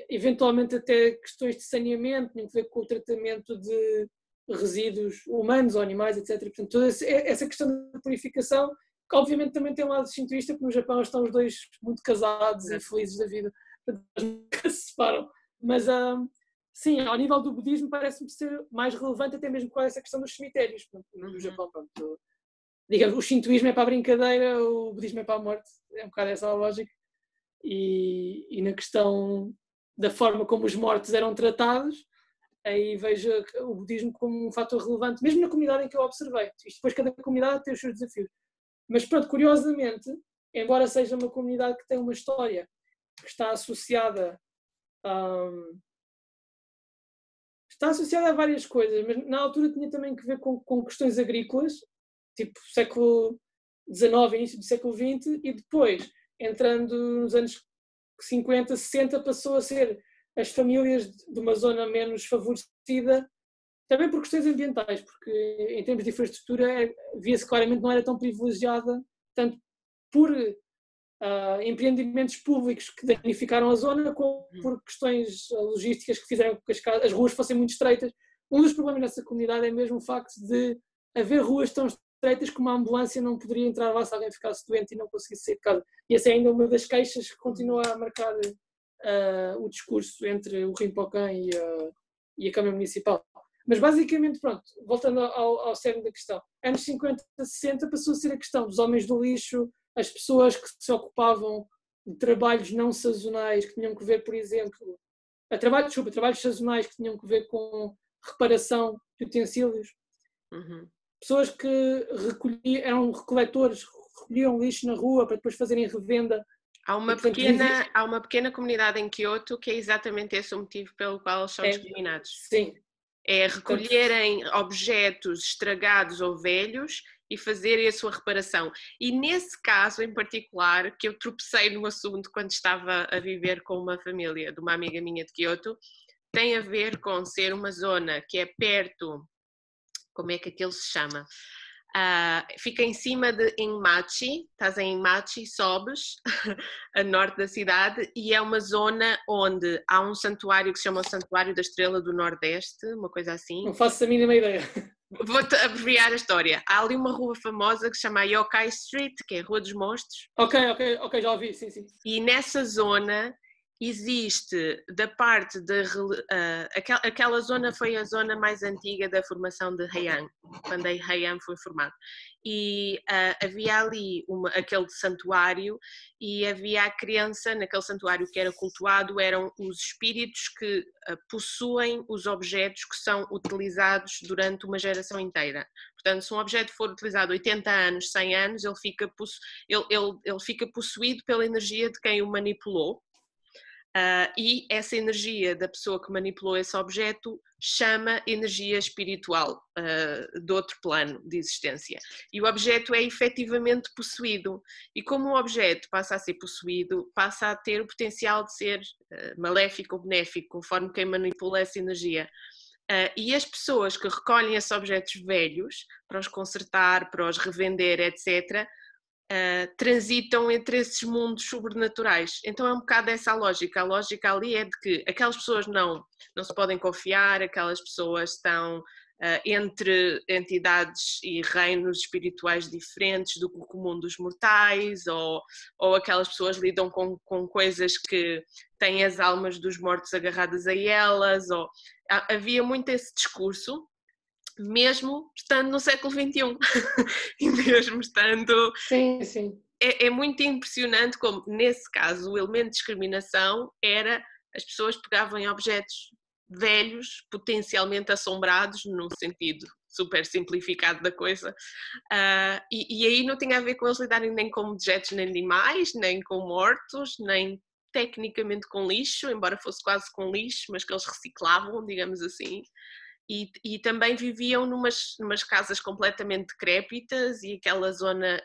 eventualmente até questões de saneamento, tinha que ver com o tratamento de resíduos humanos ou animais, etc. Portanto, toda essa questão da purificação, que obviamente também tem um lado shintoísta, porque no Japão estão os dois muito casados e felizes da vida, portanto, nunca se separam. Mas, sim, ao nível do budismo parece-me ser mais relevante até mesmo com essa questão dos cemitérios. Portanto, no Japão, pronto, digamos, o shintoísmo é para a brincadeira, o budismo é para a morte, é um bocado essa a lógica. E na questão da forma como os mortos eram tratados, aí vejo o budismo como um fator relevante, mesmo na comunidade em que eu observei. Isto depois cada comunidade tem os seus desafios. Mas pronto, curiosamente, embora seja uma comunidade que tem uma história que está associada a várias coisas, mas na altura tinha também que ver com questões agrícolas, tipo século XIX, início do século XX, e depois, entrando nos anos 50, 60, passou a ser as famílias de uma zona menos favorecida, também por questões ambientais, porque em termos de infraestrutura via-se claramente não era tão privilegiada, tanto por empreendimentos públicos que danificaram a zona, como por questões logísticas que fizeram com que as ruas fossem muito estreitas. Um dos problemas nessa comunidade é mesmo o facto de haver ruas tão estreitas que uma ambulância não poderia entrar lá se alguém ficasse doente e não conseguisse sair de casa. E essa é ainda uma das queixas que continua a marcar o discurso entre o Rinpoche e a Câmara Municipal. Mas basicamente, pronto, voltando ao cerne da questão, anos 50, 60 passou a ser a questão dos homens do lixo, as pessoas que se ocupavam de trabalhos não sazonais, que tinham que ver, por exemplo, trabalhos sazonais que tinham que ver com reparação de utensílios. Pessoas que eram recoletores, recolhiam lixo na rua para depois fazerem revenda. Há uma pequena comunidade em Kyoto que é exatamente esse o motivo pelo qual eles são discriminados. Sim. É recolherem objetos estragados ou velhos e fazerem a sua reparação. E nesse caso em particular, que eu tropecei no assunto quando estava a viver com uma família de uma amiga minha de Kyoto, tem a ver com ser uma zona que é perto, como é que aquilo se chama? Fica em cima de Enmachi, estás em Enmachi, sobes a norte da cidade, e é uma zona onde há um santuário que se chama o Santuário da Estrela do Nordeste, uma coisa assim. Não faço a mínima ideia. Vou-te abreviar a história. Há ali uma rua famosa que se chama Yokai Street, que é a Rua dos Monstros. Ok, já ouvi, sim. E nessa zona existe, da parte de... aquela zona foi a zona mais antiga da formação de Heian, quando a Heian foi formada. E havia ali aquele santuário, e havia a crença naquele santuário que era cultuado, eram os espíritos que possuem os objetos que são utilizados durante uma geração inteira. Portanto, se um objeto for utilizado 80 anos, 100 anos, ele fica possuído pela energia de quem o manipulou. E essa energia da pessoa que manipulou esse objeto chama energia espiritual de outro plano de existência. E o objeto é efetivamente possuído. E como o objeto passa a ser possuído, passa a ter o potencial de ser maléfico ou benéfico, conforme quem manipula essa energia. E as pessoas que recolhem esses objetos velhos para os consertar, para os revender, etc., transitam entre esses mundos sobrenaturais. Então é um bocado essa a lógica. A lógica ali é de que aquelas pessoas não se podem confiar, aquelas pessoas estão entre entidades e reinos espirituais diferentes do que o comum dos mortais, ou aquelas pessoas lidam com coisas que têm as almas dos mortos agarradas a elas. Havia muito esse discurso. mesmo estando no século XXI. E mesmo estando... Sim, sim. É muito impressionante como, nesse caso, o elemento de discriminação era as pessoas pegavam em objetos velhos, potencialmente assombrados, num sentido super simplificado da coisa, e aí não tinha a ver com eles lidarem nem com objetos nem animais, nem com mortos, nem tecnicamente com lixo, embora fosse quase com lixo, mas que eles reciclavam, digamos assim. E também viviam numas casas completamente decrépitas, e aquela zona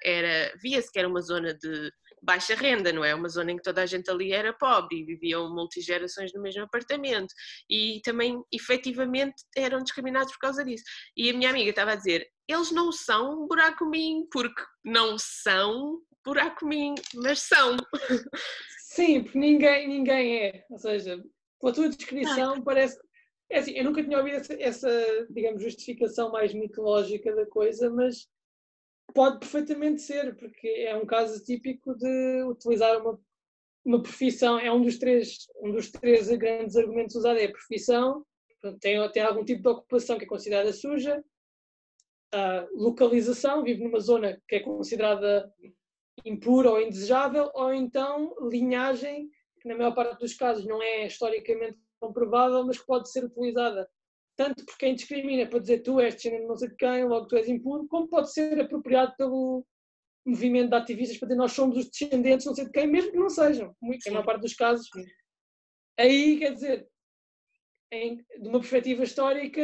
via-se que era uma zona de baixa renda, não é? Uma zona em que toda a gente ali era pobre e viviam multigerações no mesmo apartamento, e também efetivamente eram discriminados por causa disso. E a minha amiga estava a dizer, eles não são buraco-minho, porque não são buraco-minho, mas são. Sim, porque ninguém é. Ou seja, pela tua descrição parece... É assim, eu nunca tinha ouvido essa, digamos, justificação mais mitológica da coisa, mas pode perfeitamente ser, porque é um caso típico de utilizar uma profissão. É um dos três grandes argumentos usados, é a profissão, tem algum tipo de ocupação que é considerada suja, a localização, vive numa zona que é considerada impura ou indesejável, ou então linhagem, que na maior parte dos casos não é historicamente comprovável, mas que pode ser utilizada tanto por quem discrimina para dizer tu és descendente de não sei de quem, logo tu és impuro, como pode ser apropriado pelo movimento de ativistas para dizer nós somos os descendentes de não sei de quem, mesmo que não sejam, na maior parte dos casos. Aí, quer dizer, de uma perspectiva histórica,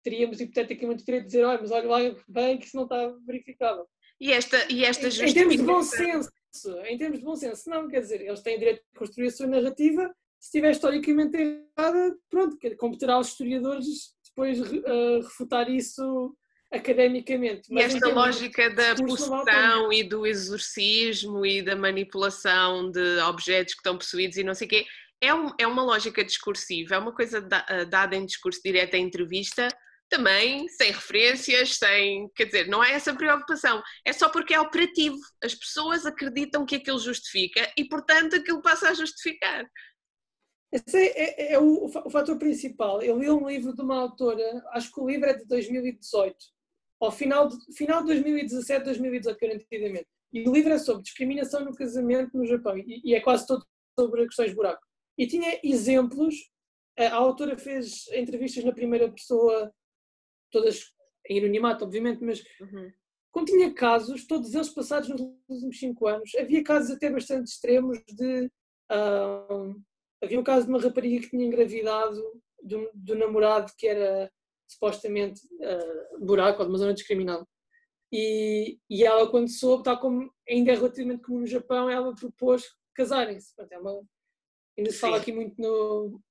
teríamos hipoteticamente o direito de dizer, mas olha lá bem que isso não está verificável. E esta justificação... Em termos de bom senso, não, quer dizer, eles têm direito de construir a sua narrativa. Se estiver historicamente errada, pronto, competirá aos historiadores depois refutar isso academicamente. E esta lógica da possessão e do exorcismo e da manipulação de objetos que estão possuídos e não sei o quê, é uma lógica discursiva, é uma coisa dada em discurso direto em entrevista, também sem referências, quer dizer, não é essa preocupação, é só porque é operativo. As pessoas acreditam que aquilo justifica e, portanto, aquilo passa a justificar. Esse é o fator principal. Eu li um livro de uma autora, acho que o livro é de 2018, ao final de 2017, 2018, garantidamente. E o livro é sobre discriminação no casamento no Japão, e é quase todo sobre questões de buraco. E tinha exemplos, a autora fez entrevistas na primeira pessoa, todas em anonimato, obviamente, mas continha casos, todos eles passados nos últimos 5 anos. Havia casos até bastante extremos de... havia um caso de uma rapariga que tinha engravidado do namorado que era supostamente buraco ou de uma zona discriminada. E ela, quando soube, tal como ainda é relativamente comum no Japão, ela propôs casarem-se. Ainda se fala aqui muito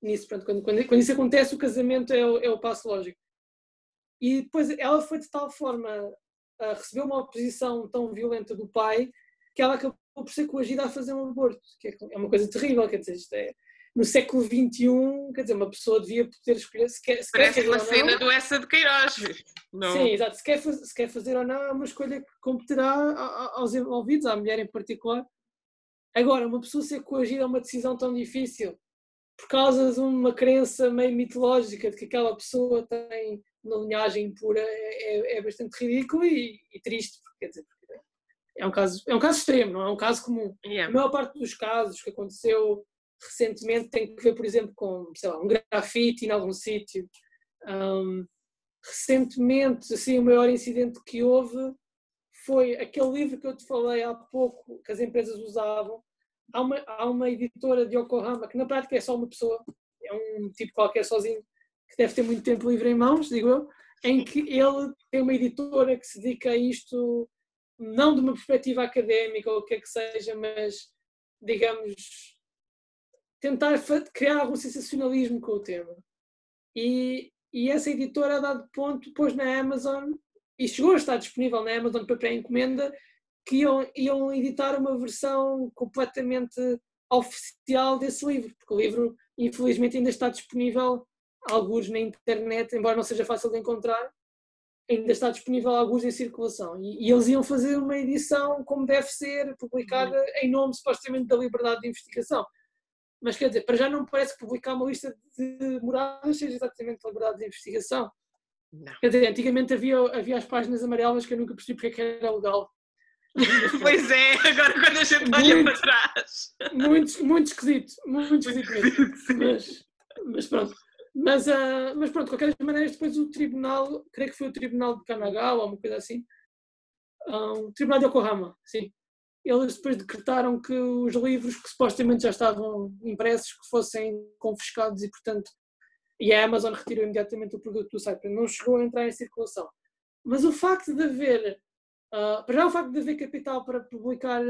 nisso. Quando isso acontece, o casamento é o passo lógico. E depois ela foi de tal forma a receber uma oposição tão violenta do pai que ela acabou por ser coagida a fazer um aborto, que é uma coisa terrível, quer dizer, isto é... No século XXI, quer dizer, uma pessoa devia poder escolher se quer Parece fazer uma ou não. cena do Essa de Queiroz. Não. Sim, exato. Se quer fazer ou não, é uma escolha que competirá aos envolvidos, à mulher em particular. Agora, uma pessoa ser coagida a uma decisão tão difícil por causa de uma crença meio mitológica de que aquela pessoa tem uma linhagem impura é bastante ridículo e triste, porque, quer dizer, é um caso extremo, não é um caso comum. Yeah. A maior parte dos casos que aconteceu recentemente tem que ver, por exemplo, com, sei lá, um grafite em algum sítio. Recentemente, assim, o maior incidente que houve foi aquele livro que eu te falei há pouco, que as empresas usavam. Há uma editora de Yokohama, que na prática é só uma pessoa, é um tipo qualquer sozinho, que deve ter muito tempo livre em mãos, digo eu, em que ele tem uma editora que se dedica a isto, não de uma perspectiva académica ou o que é que seja, mas, digamos, tentar criar algum sensacionalismo com o tema. E essa editora, a dado ponto, pôs na Amazon, e chegou a estar disponível na Amazon para pré-encomenda, que iam editar uma versão completamente oficial desse livro, porque o livro, infelizmente, ainda está disponível, alguns na internet, embora não seja fácil de encontrar, ainda está disponível alguns em circulação. E eles iam fazer uma edição como deve ser, publicada em nome, supostamente, da liberdade de investigação. Mas, quer dizer, para já não me parece que publicar uma lista de moradas seja exatamente a liberdade de investigação. Não. Quer dizer, antigamente havia as páginas amarelas que eu nunca percebi porque é que era legal. Pois é, agora quando a gente olha para trás. Muito esquisito, muito esquisito mesmo. Sim. Mas pronto. Mas pronto, de qualquer maneira, depois o tribunal, creio que foi o tribunal de Kanagawa ou uma coisa assim, o tribunal de Yokohama, sim. Eles depois decretaram que os livros que supostamente já estavam impressos que fossem confiscados e a Amazon retirou imediatamente o produto do site, não chegou a entrar em circulação. Mas o facto de haver, para já o facto de haver capital para publicar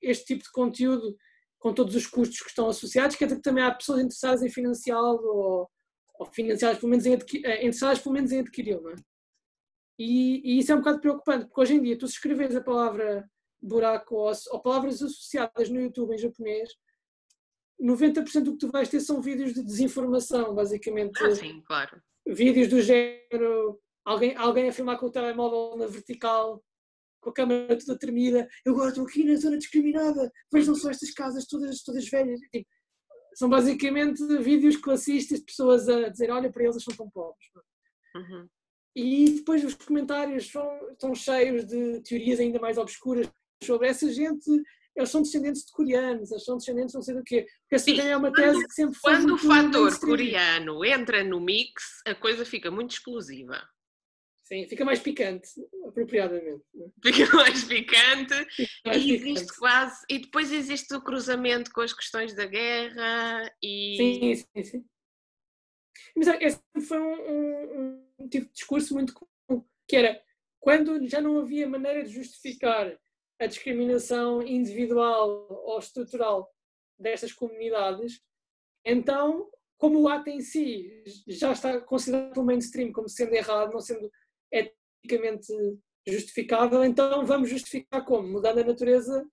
este tipo de conteúdo com todos os custos que estão associados, quer dizer que também há pessoas interessadas em financiá-lo ou financiadas pelo menos interessadas pelo menos em adquiri-lo, não é? E isso é um bocado preocupante, porque hoje em dia tu se escreveres a palavra buraco ou palavras associadas no YouTube em japonês, 90% do que tu vais ter são vídeos de desinformação, basicamente. Sim, claro. Vídeos do género, alguém a filmar com o telemóvel na vertical, com a câmera toda tremida, eu agora estou aqui na zona discriminada, vejam só estas casas todas velhas. Tipo, são basicamente vídeos classistas de pessoas a dizer, olha, para eles são tão pobres. Uhum. E depois os comentários estão cheios de teorias ainda mais obscuras sobre essa gente. Eles são descendentes de coreanos, eles são descendentes não sei do quê. Porque essa também é uma tese que sempre foi quando muito o fator mainstream. coreano entra no mix, a coisa fica muito explosiva. Sim, fica mais picante, apropriadamente. Fica mais picante Existe quase. E depois existe o cruzamento com as questões da guerra e. Sim. Mas esse foi um tipo de discurso muito comum, que era quando já não havia maneira de justificar a discriminação individual ou estrutural destas comunidades, então, como o ato em si já está considerado pelo mainstream como sendo errado, não sendo eticamente justificável, então vamos justificar como? Mudando a natureza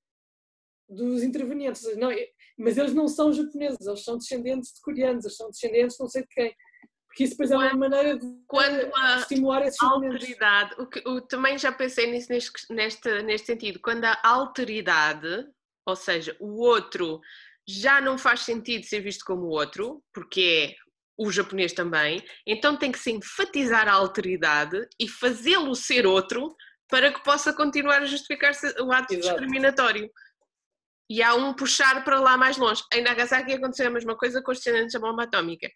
dos intervenientes. Não, mas eles não são japoneses, eles são descendentes de coreanos, eles são descendentes de não sei de quem. Porque isso depois é uma maneira de estimular esses alteridade, também já pensei nisso neste sentido, quando a alteridade, ou seja, o outro já não faz sentido ser visto como o outro, porque é o japonês também, então tem que se enfatizar a alteridade e fazê-lo ser outro para que possa continuar a justificar-se o ato discriminatório. E há um puxar para lá mais longe. Em Nagasaki aconteceu a mesma coisa com os descendentes da bomba atómica.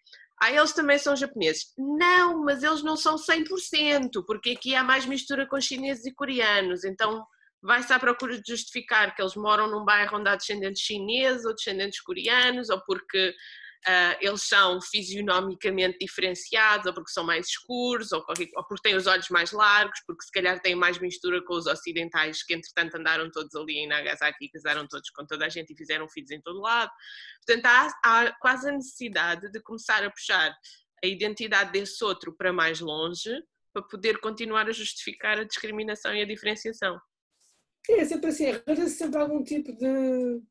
Eles também são japoneses. Não, mas eles não são 100%, porque aqui há mais mistura com chineses e coreanos, então vai-se à procura de justificar que eles moram num bairro onde há descendentes chineses ou descendentes coreanos, ou porque eles são fisionomicamente diferenciados, ou porque são mais escuros, ou porque têm os olhos mais largos, porque se calhar têm mais mistura com os ocidentais, que entretanto andaram todos ali em Nagasaki e casaram todos com toda a gente e fizeram filhos em todo lado. Portanto, há quase a necessidade de começar a puxar a identidade desse outro para mais longe, para poder continuar a justificar a discriminação e a diferenciação. É sempre assim, arranja-se sempre algum tipo de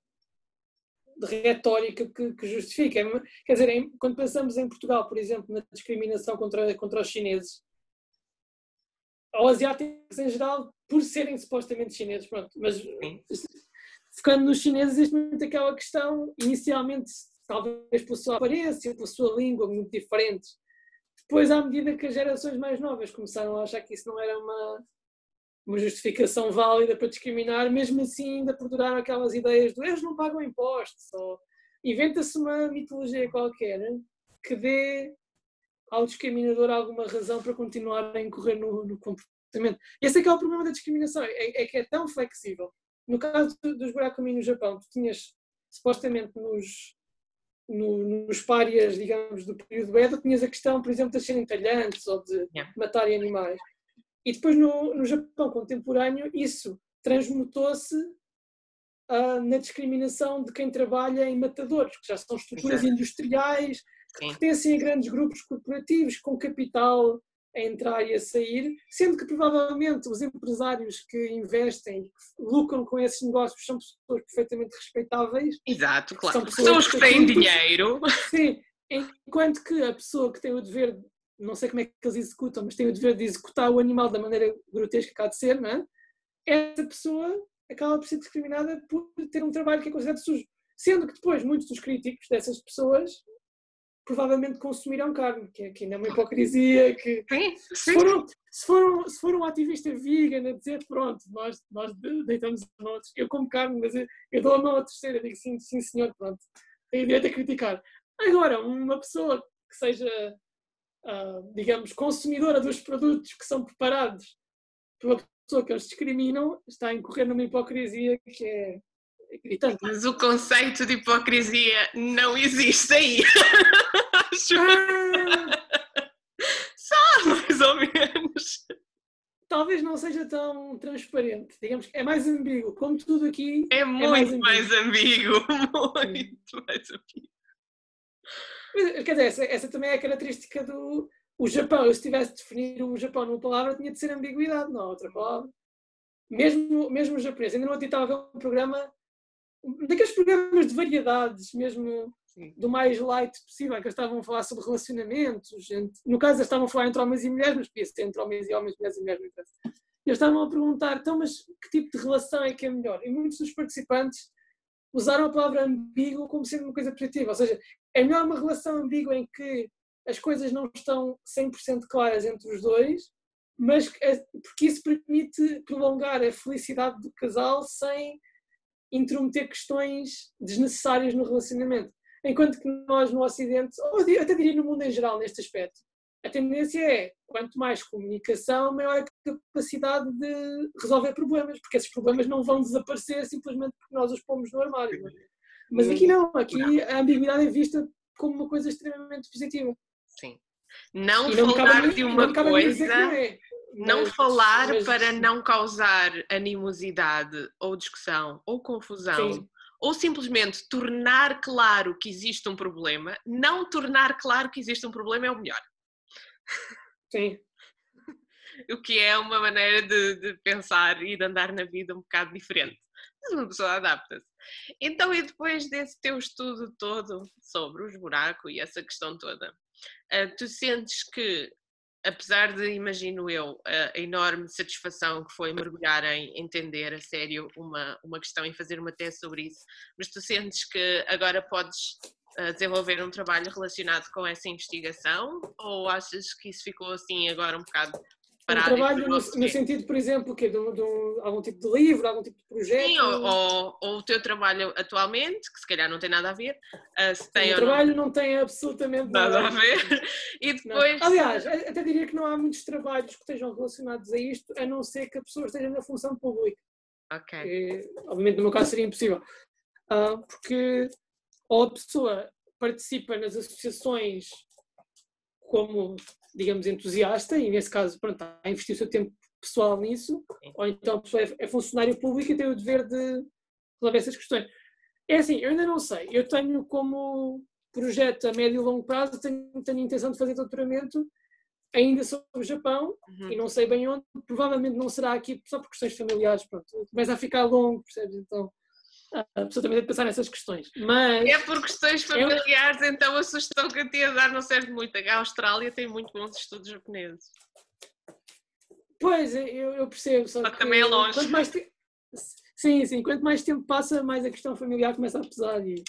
retórica que justifica. Quer dizer, quando pensamos em Portugal, por exemplo, na discriminação contra os chineses, ou asiáticos em geral, por serem supostamente chineses, pronto, mas focando nos chineses existe muito aquela questão, inicialmente talvez pela sua aparência, pela sua língua, muito diferentes. Depois, à medida que as gerações mais novas começaram a achar que isso não era uma justificação válida para discriminar, mesmo assim ainda perduraram aquelas ideias do eles não pagam impostos, ou inventa-se uma mitologia qualquer que dê ao discriminador alguma razão para continuar a incorrer no comportamento. Esse é que é o problema da discriminação, é que é tão flexível. No caso dos Burakumin no Japão, tu tinhas supostamente nos párias, digamos, do período Edo, tinhas a questão, por exemplo, de serem talhantes ou de matarem animais. E depois no Japão contemporâneo isso transmutou-se na discriminação de quem trabalha em matadores, que já são estruturas industriais, que pertencem a grandes grupos corporativos com capital a entrar e a sair, sendo que provavelmente os empresários que investem, que lucram com esses negócios, são pessoas perfeitamente respeitáveis. Exato, claro. São pessoas que têm dinheiro. Sim, enquanto que a pessoa que tem o dever, não sei como é que eles executam, mas tem o dever de executar o animal da maneira grotesca que há de ser, não é? Essa pessoa acaba por ser discriminada por ter um trabalho que é considerado sujo. Sendo que depois muitos dos críticos dessas pessoas provavelmente consumirão carne, que ainda é uma hipocrisia, que Sim. se for um ativista vegan a dizer, pronto, nós deitamos a mão, eu como carne, mas eu dou a mão à terceira, digo sim, sim senhor, pronto, tenho direito a criticar. Agora, uma pessoa que seja, digamos, consumidora dos produtos que são preparados por uma pessoa que eles discriminam, está a incorrer numa hipocrisia que é gritante. Mas o conceito de hipocrisia não existe aí. Acho. Só, mais ou menos. Talvez não seja tão transparente. Digamos que é mais ambíguo. Como tudo aqui, é muito mais ambíguo. Muito mais ambíguo. Mas, quer dizer, essa também é a característica do Japão. Eu, se tivesse de definir o Japão numa palavra, tinha de ser ambiguidade, não há outra palavra. Mesmo os japoneses. Ainda não estava a ver um programa, daqueles programas de variedades, mesmo do mais light possível, que eles estavam a falar sobre relacionamentos. No caso, eles estavam a falar entre homens e mulheres, mas podia ser entre homens e homens, mulheres e mulheres, não interessa. E eles estavam a perguntar, então, mas que tipo de relação é que é melhor? E muitos dos participantes usaram a palavra ambíguo como sendo uma coisa positiva. Ou seja, é melhor uma relação ambígua em que as coisas não estão 100% claras entre os dois, mas porque isso permite prolongar a felicidade do casal sem intrometer questões desnecessárias no relacionamento. Enquanto que nós no Ocidente, ou até diria no mundo em geral neste aspecto, a tendência é, quanto mais comunicação, maior a capacidade de resolver problemas, porque esses problemas não vão desaparecer simplesmente porque nós os pomos no armário. Não é? Mas aqui não, aqui a ambiguidade é vista como uma coisa extremamente positiva. Sim. Não falar de uma coisa, não falar para não causar animosidade ou discussão ou confusão. Sim. Ou simplesmente tornar claro que existe um problema, não tornar claro que existe um problema é o melhor. Sim. O que é uma maneira de pensar e de andar na vida um bocado diferente. Mas uma pessoa adapta-se. Então, e depois desse teu estudo todo sobre os buracos e essa questão toda, tu sentes que, apesar de, imagino eu, a enorme satisfação que foi mergulhar em entender a sério uma questão e fazer uma tese sobre isso, mas tu sentes que agora podes desenvolver um trabalho relacionado com essa investigação, ou achas que isso ficou assim agora um bocado parado? Um trabalho no sentido, por exemplo, de algum tipo de livro, algum tipo de projeto? Sim, ou o teu trabalho atualmente, que se calhar não tem nada a ver. Se tem o trabalho não tem absolutamente nada a ver. E depois... Aliás, até diria que não há muitos trabalhos que estejam relacionados a isto, a não ser que a pessoa esteja na função pública. Ok. Que, obviamente, no meu caso seria impossível. Porque ou a pessoa participa nas associações como, digamos, entusiasta, e nesse caso, pronto, está a investir o seu tempo pessoal nisso, ou então a pessoa é funcionário público e tem o dever de resolver essas questões. É assim, eu ainda não sei. Eu tenho como projeto a médio e longo prazo, tenho a intenção de fazer doutoramento ainda sobre o Japão, e não sei bem onde, provavelmente não será aqui, só por questões familiares, pronto, começa a ficar longo, percebes? Então, a pessoa também deve pensar nessas questões. Mas é por questões familiares, então a sugestão que eu tinha a dar não serve muito. A Austrália tem muito bons estudos japoneses. Pois, eu percebo. Só que também é longe. Quanto mais sim, quanto mais tempo passa, mais a questão familiar começa a pesar. E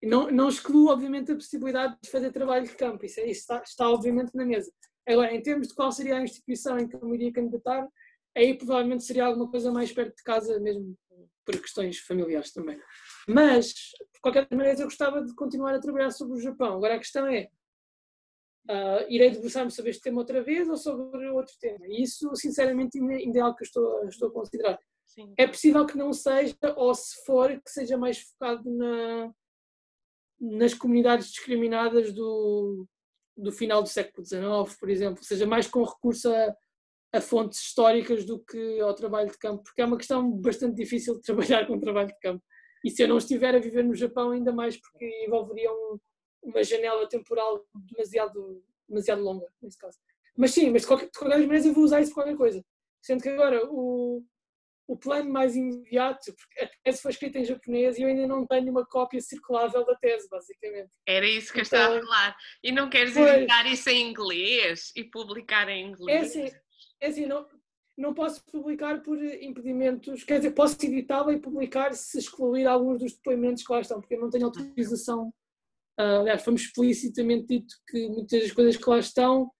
não excluo, obviamente, a possibilidade de fazer trabalho de campo. Isso está obviamente na mesa. Agora, em termos de qual seria a instituição em que eu me iria candidatar, aí provavelmente seria alguma coisa mais perto de casa, mesmo por questões familiares também. Mas, de qualquer maneira, eu gostava de continuar a trabalhar sobre o Japão. Agora a questão é, irei debruçar-me sobre este tema outra vez ou sobre outro tema? E isso, sinceramente, ainda é algo que eu estou a considerar. Sim. É possível que não seja, ou se for, que seja mais focado nas comunidades discriminadas do final do século XIX, por exemplo, seja mais com recurso a fontes históricas do que ao trabalho de campo, porque é uma questão bastante difícil de trabalhar com trabalho de campo. E se eu não estiver a viver no Japão, ainda mais, porque envolveria uma janela temporal demasiado longa, nesse caso. Mas sim, mas de qualquer maneira eu vou usar isso para qualquer coisa. Sendo que agora o plano mais imediato, porque a tese foi escrita em japonês e eu ainda não tenho uma cópia circulável da tese, basicamente. Era isso que eu estava a falar. E não queres editar isso em inglês e publicar em inglês? É assim, não posso publicar por impedimentos, quer dizer, posso editá-la e publicar se excluir alguns dos depoimentos que lá estão, porque eu não tenho autorização Aliás, fomos explicitamente dito que muitas das coisas que lá estão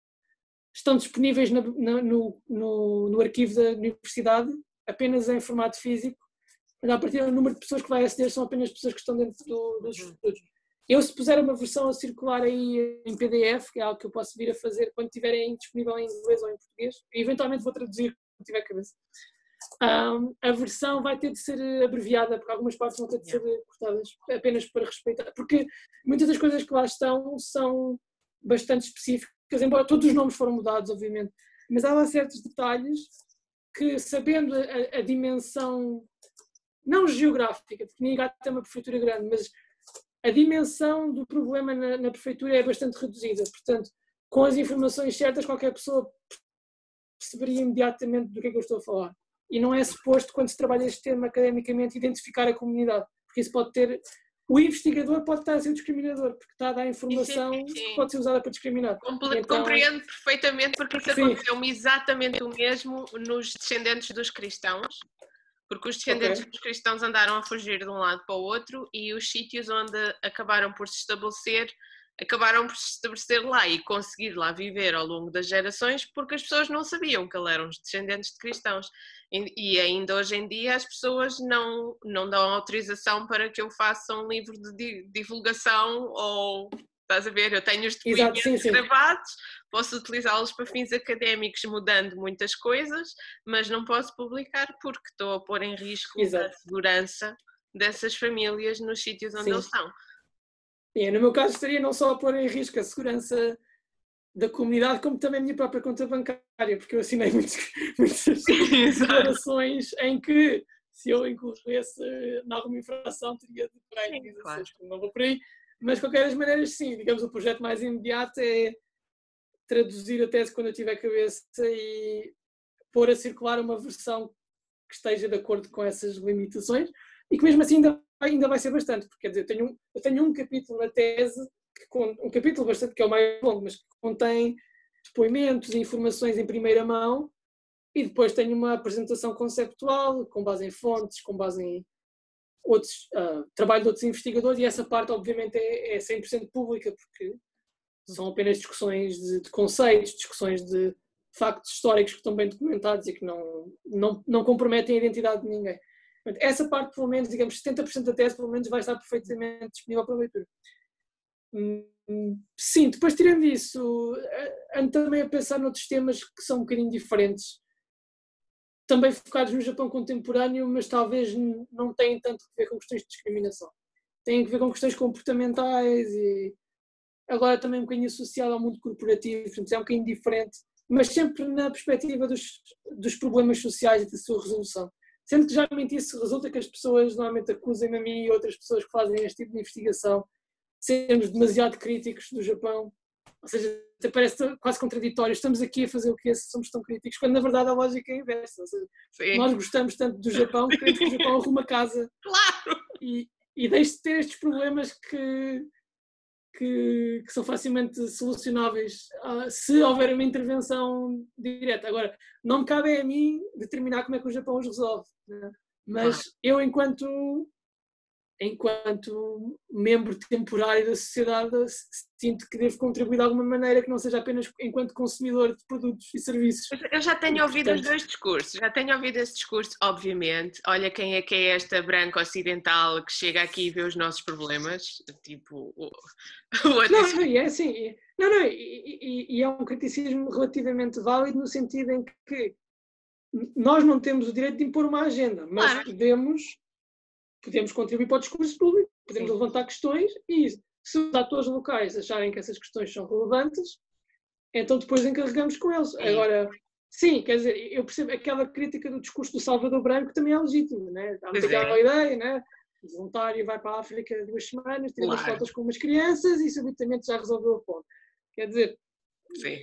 disponíveis no arquivo da universidade, apenas em formato físico, mas a partir do número de pessoas que vai aceder são apenas pessoas que estão dentro dos estudos. Eu, se puser uma versão a circular aí em PDF, que é algo que eu posso vir a fazer quando estiverem disponível em inglês ou em português, e eventualmente vou traduzir quando tiver cabeça, a versão vai ter de ser abreviada, porque algumas partes vão ter de ser cortadas apenas para respeitar, porque muitas das coisas que lá estão são bastante específicas, embora todos os nomes foram mudados, obviamente, mas há lá certos detalhes que, sabendo a dimensão, não geográfica, porque Niigata tem uma prefeitura grande, mas a dimensão do problema na prefeitura é bastante reduzida, portanto, com as informações certas, qualquer pessoa perceberia imediatamente do que é que eu estou a falar. E não é suposto, quando se trabalha este tema academicamente, identificar a comunidade, porque isso pode ter... O investigador pode estar a ser discriminador, porque está a dar informação que pode ser usada para discriminar. Compreendo perfeitamente, porque isso aconteceu-me exatamente o mesmo nos descendentes dos cristãos, porque os descendentes dos cristãos andaram a fugir de um lado para o outro e os sítios onde acabaram por se estabelecer lá e conseguir lá viver ao longo das gerações, porque as pessoas não sabiam que eles eram os descendentes de cristãos. E ainda hoje em dia as pessoas não dão autorização para que eu faça um livro de divulgação, ou, estás a ver, eu tenho os depoimentos gravados, posso utilizá-los para fins académicos, mudando muitas coisas, mas não posso publicar porque estou a pôr em risco a segurança dessas famílias nos sítios onde eles estão. No meu caso estaria não só a pôr em risco a segurança da comunidade, como também a minha própria conta bancária, porque eu assinei muitas declarações em que, se eu incorresse em alguma infração, teria de penalizações, não vou por aí, mas de qualquer das maneiras, sim, digamos, o projeto mais imediato é traduzir a tese quando eu tiver cabeça e pôr a circular uma versão que esteja de acordo com essas limitações, e que mesmo assim ainda vai ser bastante, porque quer dizer, eu tenho um capítulo na tese, um capítulo bastante, que é o mais longo, mas que contém depoimentos e informações em primeira mão, e depois tenho uma apresentação conceptual, com base em fontes, com base em outros, trabalho de outros investigadores, e essa parte obviamente é 100% pública, porque são apenas discussões de conceitos, discussões de factos históricos que estão bem documentados e que não comprometem a identidade de ninguém. Essa parte, pelo menos, digamos, 70% da tese, pelo menos, vai estar perfeitamente disponível para leitura. Sim, depois tirando isso, ando também a pensar noutros temas que são um bocadinho diferentes, também focados no Japão contemporâneo, mas talvez não têm tanto a ver com questões de discriminação. Têm a ver com questões comportamentais e agora também um bocadinho associado ao mundo corporativo, portanto é um bocadinho diferente, mas sempre na perspectiva dos problemas sociais e da sua resolução. Sendo que geralmente isso resulta que as pessoas normalmente acusem-me a mim e outras pessoas que fazem este tipo de investigação sermos demasiado críticos do Japão, ou seja, até parece quase contraditório, estamos aqui a fazer o que somos tão críticos, quando na verdade a lógica é inversa, ou seja, nós gostamos tanto do Japão que queremos que o Japão arrume a casa e deixe de ter estes problemas que são facilmente solucionáveis se houver uma intervenção direta. Agora, não me cabe a mim determinar como é que o Japão os resolve, né? Mas eu, enquanto membro temporário da sociedade, sinto que devo contribuir de alguma maneira que não seja apenas enquanto consumidor de produtos e serviços. Eu já tenho ouvido os dois discursos, já tenho ouvido esse discurso, obviamente. Olha quem é que é esta branca ocidental que chega aqui e vê os nossos problemas, tipo... Não, e é assim, e é um criticismo relativamente válido no sentido em que nós não temos o direito de impor uma agenda, mas podemos contribuir para o discurso público, podemos levantar questões e se os atores locais acharem que essas questões são relevantes, então depois encarregamos com eles. Agora, sim, quer dizer, eu percebo aquela crítica do discurso do Salvador Branco também é legítima, né? Há aquela ideia, né? O voluntário vai para a África 2 semanas, tira umas fotos com umas crianças e subitamente já resolveu a fome. Quer dizer,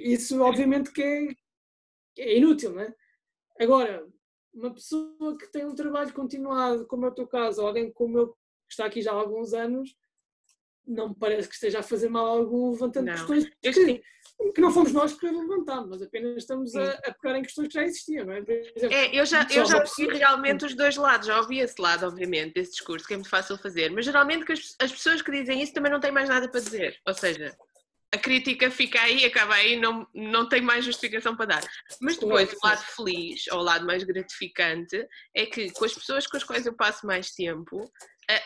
isso obviamente que é inútil, né? Agora, uma pessoa que tem um trabalho continuado, como é o teu caso, alguém como eu, que está aqui já há alguns anos, não me parece que esteja a fazer mal algum levantando questões que não fomos nós que levantámos, mas apenas estamos a pegar em questões que já existiam, não é? Por exemplo, eu já ouvi realmente os dois lados, já ouvi esse lado, obviamente, desse discurso, que é muito fácil fazer, mas geralmente que as pessoas que dizem isso também não têm mais nada para dizer, ou seja, a crítica fica aí, acaba aí, não tem mais justificação para dar. Mas depois, o lado feliz, ou o lado mais gratificante, é que com as pessoas com as quais eu passo mais tempo,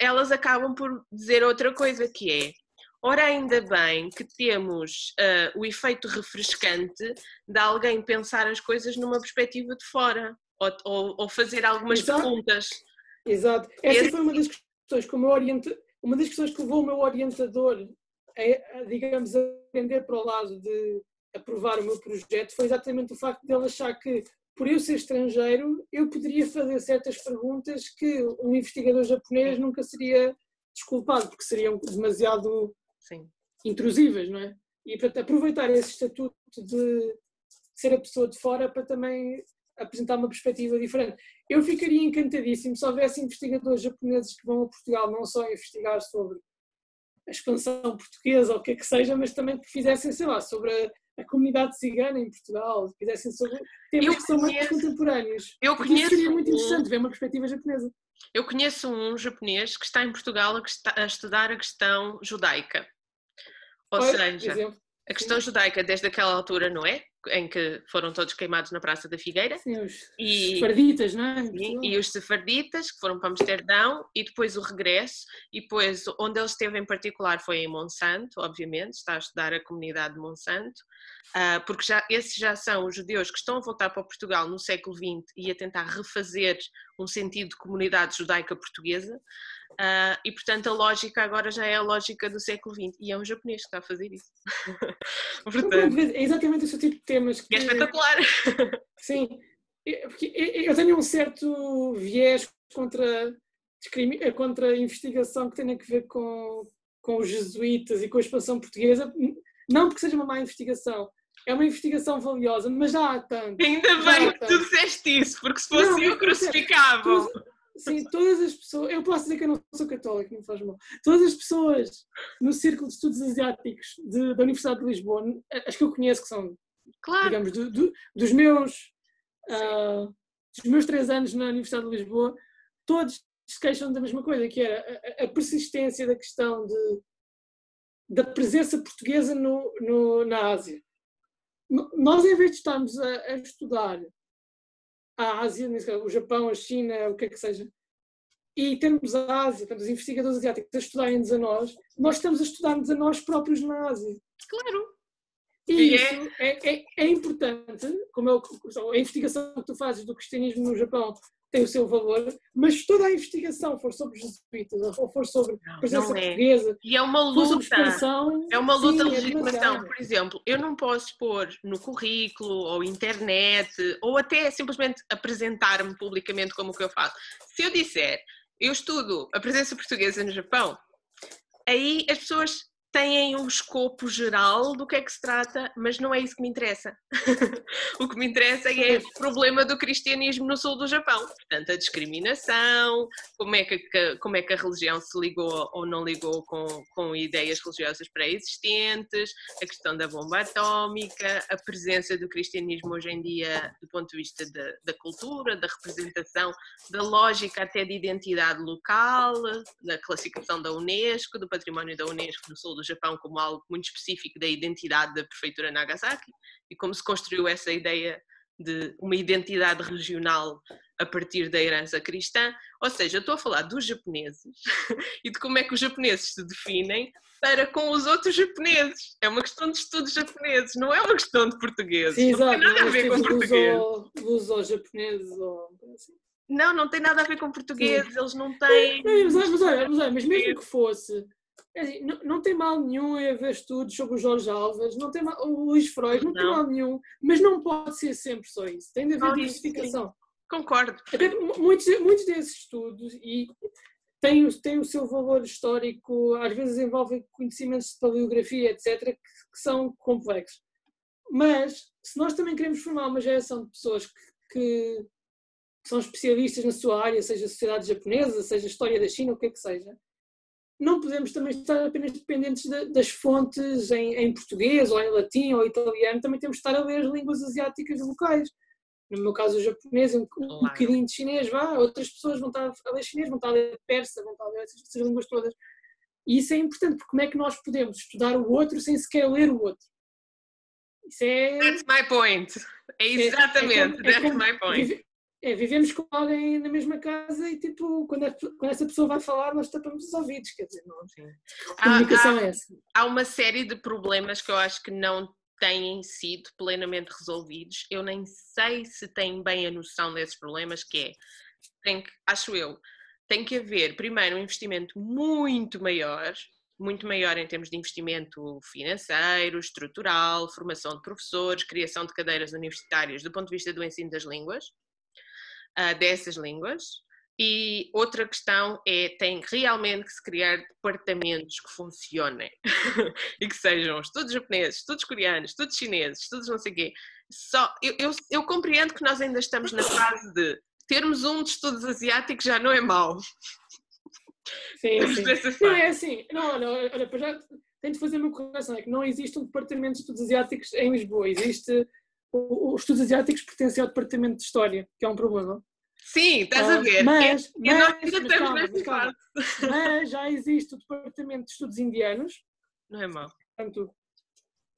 elas acabam por dizer outra coisa, que é: ora, ainda bem que temos o efeito refrescante de alguém pensar as coisas numa perspectiva de fora, ou fazer algumas perguntas. Exato. Essa foi uma das questões que uma das questões que levou o meu orientador digamos, a aprender para o lado de aprovar o meu projeto, foi exatamente o facto de ele achar que, por eu ser estrangeiro, eu poderia fazer certas perguntas que um investigador japonês nunca seria desculpado, porque seriam demasiado intrusivas, não é? E, portanto, aproveitar esse estatuto de ser a pessoa de fora para também apresentar uma perspectiva diferente. Eu ficaria encantadíssimo se houvesse investigadores japoneses que vão a Portugal não só investigar sobre a expansão portuguesa ou o que é que seja, mas também que fizessem, sei lá, sobre a comunidade cigana em Portugal, que fizessem sobre temas que são mais contemporâneos. Isso seria muito interessante ver uma perspectiva japonesa. Eu conheço um japonês que está em Portugal a estudar a questão judaica. Ou seja, a questão judaica desde aquela altura, não é? Em que foram todos queimados na Praça da Figueira. Sim, os sefarditas, não é? Sim, e os sefarditas que foram para Amsterdão, e depois o regresso, e depois onde ele esteve em particular foi em Monsanto, obviamente, está a estudar a comunidade de Monsanto, porque esses já são os judeus que estão a voltar para Portugal no século XX e a tentar refazer um sentido de comunidade judaica portuguesa, e portanto a lógica agora já é a lógica do século XX, e é um japonês que está a fazer isso. Portanto, é exatamente esse tipo de temas que... É espetacular! Sim, porque eu tenho um certo viés contra a investigação que tem a ver com os jesuítas e com a expansão portuguesa, não porque seja uma má investigação, é uma investigação valiosa, mas já há tanto. Ainda bem que tu disseste isso, porque se fosse eu crucificava. Sim, todas as pessoas, eu posso dizer que eu não sou católico, não faz mal. Todas as pessoas no Círculo de Estudos Asiáticos da Universidade de Lisboa, as que eu conheço, que são, digamos, dos meus 3 anos na Universidade de Lisboa, todos se queixam da mesma coisa, que era a persistência da questão da presença portuguesa na Ásia. Nós, em vez de estarmos a estudar a Ásia, o Japão, a China, o que é que seja, e temos a Ásia, portanto, os investigadores asiáticos a estudarem-nos a nós estamos a estudar-nos a nós próprios na Ásia. Claro! E isso é importante, como a investigação que tu fazes do cristianismo no Japão tem o seu valor, mas toda a investigação for sobre jesuítas, ou for sobre presença portuguesa, e é uma luta, é uma luta de legitimação. Por exemplo, eu não posso pôr no currículo, ou internet, ou até simplesmente apresentar-me publicamente como o que eu faço. Se eu disser, eu estudo a presença portuguesa no Japão, aí as pessoas têm um escopo geral do que é que se trata, mas não é isso que me interessa. O que me interessa é o problema do cristianismo no sul do Japão. Portanto, a discriminação, como é que a religião se ligou ou não ligou com ideias religiosas pré-existentes, a questão da bomba atómica, a presença do cristianismo hoje em dia do ponto de vista da cultura, da representação, da lógica até de identidade local, da classificação da Unesco, do património da Unesco no sul do Japão como algo muito específico da identidade da prefeitura Nagasaki e como se construiu essa ideia de uma identidade regional a partir da herança cristã. Ou seja, eu estou a falar dos japoneses e de como é que os japoneses se definem para com os outros japoneses. É uma questão de estudos japoneses, não é uma questão de portugueses. Sim, não tem nada a ver com português. Luso-japoneses ou assim. Não tem nada a ver com portugueses, eles não têm... Mas mesmo que fosse... Não tem mal nenhum em haver estudos sobre o Jorge Alves, não tem mal, o Luís Freud, não tem mal nenhum, mas não pode ser sempre só isso, tem de haver diversificação. Concordo. Até muitos desses estudos e têm o seu valor histórico, às vezes envolvem conhecimentos de paleografia, etc., que são complexos. Mas, se nós também queremos formar uma geração de pessoas que são especialistas na sua área, seja a sociedade japonesa, seja a história da China, o que é que seja, não podemos também estar apenas dependentes das fontes em português, ou em latim, ou italiano, também temos de estar a ler as línguas asiáticas locais. No meu caso, o japonês, um bocadinho de chinês, outras pessoas vão estar a ler chinês, vão estar a ler persa, vão estar a ler essas línguas todas. E isso é importante, porque como é que nós podemos estudar o outro sem sequer ler o outro? Isso é... That's my point. É exatamente, that's my point. Vivemos com alguém na mesma casa e, tipo, quando essa pessoa vai falar, nós tapamos os ouvidos, quer dizer, não. A comunicação é essa. Há uma série de problemas que eu acho que não têm sido plenamente resolvidos. Eu nem sei se têm bem a noção desses problemas, que é, acho eu, tem que haver, primeiro, um investimento muito maior em termos de investimento financeiro, estrutural, formação de professores, criação de cadeiras universitárias do ponto de vista do ensino das línguas, dessas línguas. E outra questão tem realmente que se criar departamentos que funcionem e que sejam estudos japoneses, estudos coreanos, estudos chineses, estudos não sei o quê. Eu compreendo que nós ainda estamos na fase de termos um de estudos asiáticos já não é mau. Sim. Não é assim. Olha, para já tenho de fazer uma correção, é que não existe um departamento de estudos asiáticos em Lisboa. Existe... Os estudos asiáticos pertencem ao departamento de História, que é um problema. Sim, estás a ver. Mas já existe o departamento de estudos indianos. Não é mau. Portanto,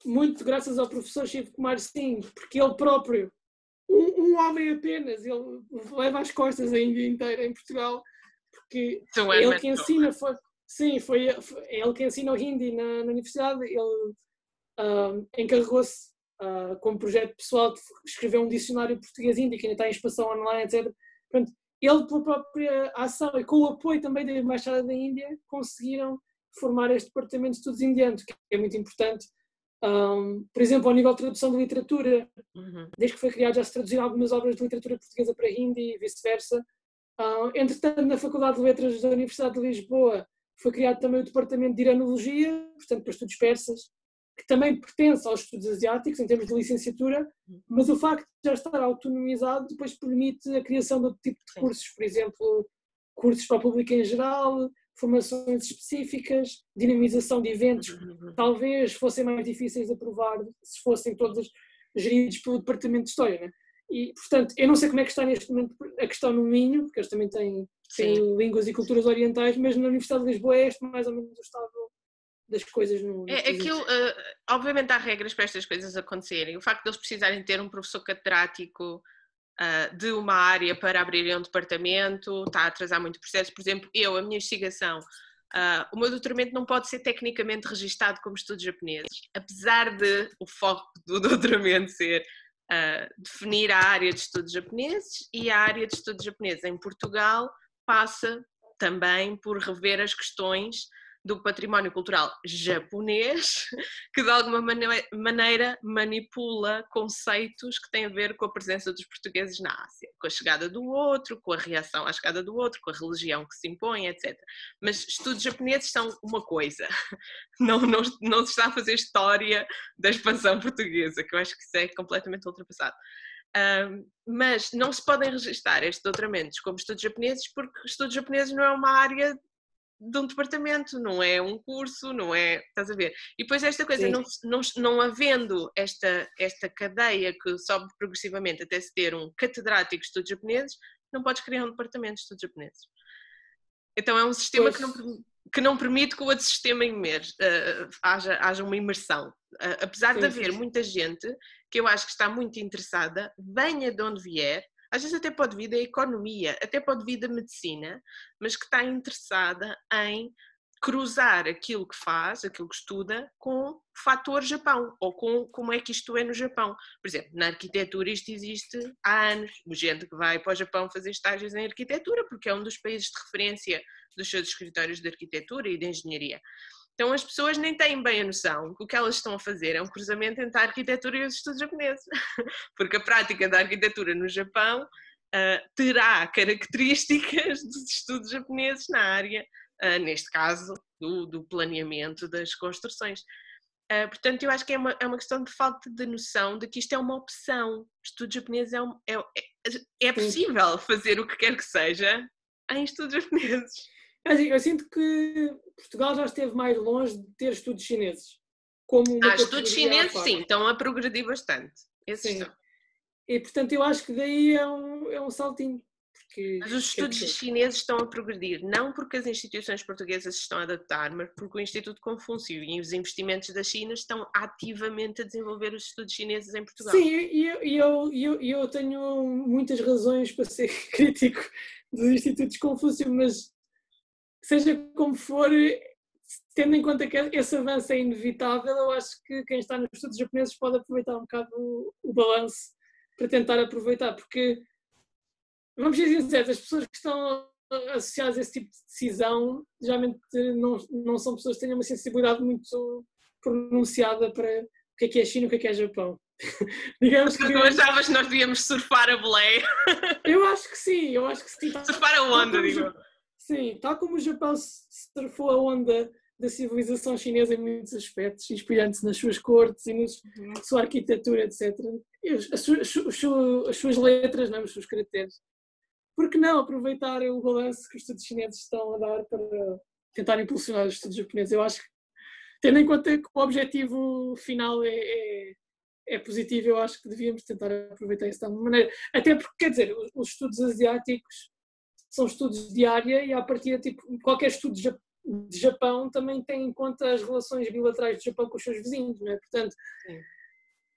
muito graças ao professor Shiv Kumar Singh, porque ele próprio, um homem apenas, ele leva às costas a Índia inteira em Portugal, porque é ele que ensina, é ele que ensina o Hindi na universidade. Ele encarregou-se como projeto pessoal de escrever um dicionário português-hindi que ainda está em expansão online, etc. Portanto, ele, pela própria ação e com o apoio também da Embaixada da Índia, conseguiram formar este departamento de estudos indianos, que é muito importante. Por exemplo, ao nível de tradução de literatura, desde que foi criado já se traduziram algumas obras de literatura portuguesa para hindi e vice-versa. Entretanto, na Faculdade de Letras da Universidade de Lisboa foi criado também o departamento de Iranologia, portanto para estudos persas, que também pertence aos estudos asiáticos em termos de licenciatura, mas o facto de já estar autonomizado depois permite a criação de outro tipo de cursos, por exemplo, cursos para o público em geral, formações específicas, dinamização de eventos que talvez fossem mais difíceis de aprovar se fossem todos geridos pelo Departamento de História, né? E, portanto, eu não sei como é que está neste momento a questão no Minho, porque eles também têm línguas e culturas orientais, mas na Universidade de Lisboa é este mais ou menos o estado das coisas no aquilo, obviamente há regras para estas coisas acontecerem. O facto de eles precisarem ter um professor catedrático de uma área para abrirem um departamento está a atrasar muito o processo. Por exemplo, a minha investigação, o meu doutoramento não pode ser tecnicamente registado como estudos japoneses, apesar de o foco do doutoramento ser definir a área de estudos japoneses, e a área de estudos japoneses em Portugal passa também por rever as questões do património cultural japonês, que de alguma maneira manipula conceitos que têm a ver com a presença dos portugueses na Ásia, com a chegada do outro, com a reação à chegada do outro, com a religião que se impõe, etc. Mas estudos japoneses são uma coisa, não se está a fazer história da expansão portuguesa, que eu acho que isso é completamente ultrapassado. Mas não se podem registar estes doutoramentos como estudos japoneses, porque estudos japoneses não é uma área de um departamento, não é um curso, não é, estás a ver? E depois esta coisa, não havendo esta cadeia que sobe progressivamente até se ter um catedrático de estudos japoneses, não podes criar um departamento de estudos japoneses. Então é um sistema que não permite que o outro sistema haja uma imersão. Apesar de haver muita gente que eu acho que está muito interessada, venha de onde vier, às vezes até pode vir da economia, até pode vir da medicina, mas que está interessada em cruzar aquilo que faz, aquilo que estuda, com o fator Japão, ou com como é que isto é no Japão. Por exemplo, na arquitetura isto existe há anos. Gente que vai para o Japão fazer estágios em arquitetura, porque é um dos países de referência dos seus escritórios de arquitetura e de engenharia. Então as pessoas nem têm bem a noção que o que elas estão a fazer é um cruzamento entre a arquitetura e os estudos japoneses, porque a prática da arquitetura no Japão terá características dos estudos japoneses na área, neste caso do planeamento das construções. Portanto, eu acho que é uma questão de falta de noção de que isto é uma opção. Estudos japoneses é possível fazer o que quer que seja em estudos japoneses. Assim, eu sinto que Portugal já esteve mais longe de ter estudos chineses. Como uma Estudos categoria à chineses, parte. sim, estão a progredir bastante. Esses Sim. estão. E, portanto, eu acho que daí é um saltinho. Porque, Mas os estudos chineses estão a progredir, não porque as instituições portuguesas se estão a adaptar, mas porque o Instituto Confúcio e os investimentos da China estão ativamente a desenvolver os estudos chineses em Portugal. Sim, e eu tenho muitas razões para ser crítico dos Institutos Confúcio, mas seja como for, tendo em conta que esse avanço é inevitável, eu acho que quem está nos estudos japoneses pode aproveitar um bocado o balanço para tentar aproveitar, porque, vamos ser sinceros, as pessoas que estão associadas a esse tipo de decisão, geralmente não são pessoas que tenham uma sensibilidade muito pronunciada para o que é China e o que é Japão. Digamos que tu achavas que nós devíamos surfar a boleia. Eu acho que sim. Surfar a onda, digo. Sim, tal como o Japão surfou a onda da civilização chinesa em muitos aspectos, inspirando-se nas suas cortes e na sua arquitetura, etc. As suas letras, não, os seus caracteres. Por que não aproveitar o balanço que os estudos chineses estão a dar para tentar impulsionar os estudos japoneses? Eu acho que, tendo em conta que o objetivo final é positivo, eu acho que devíamos tentar aproveitar isso de alguma maneira. Até porque, quer dizer, os estudos asiáticos são estudos de área e, à partida, tipo, qualquer estudo de Japão também tem em conta as relações bilaterais do Japão com os seus vizinhos, não é? Portanto,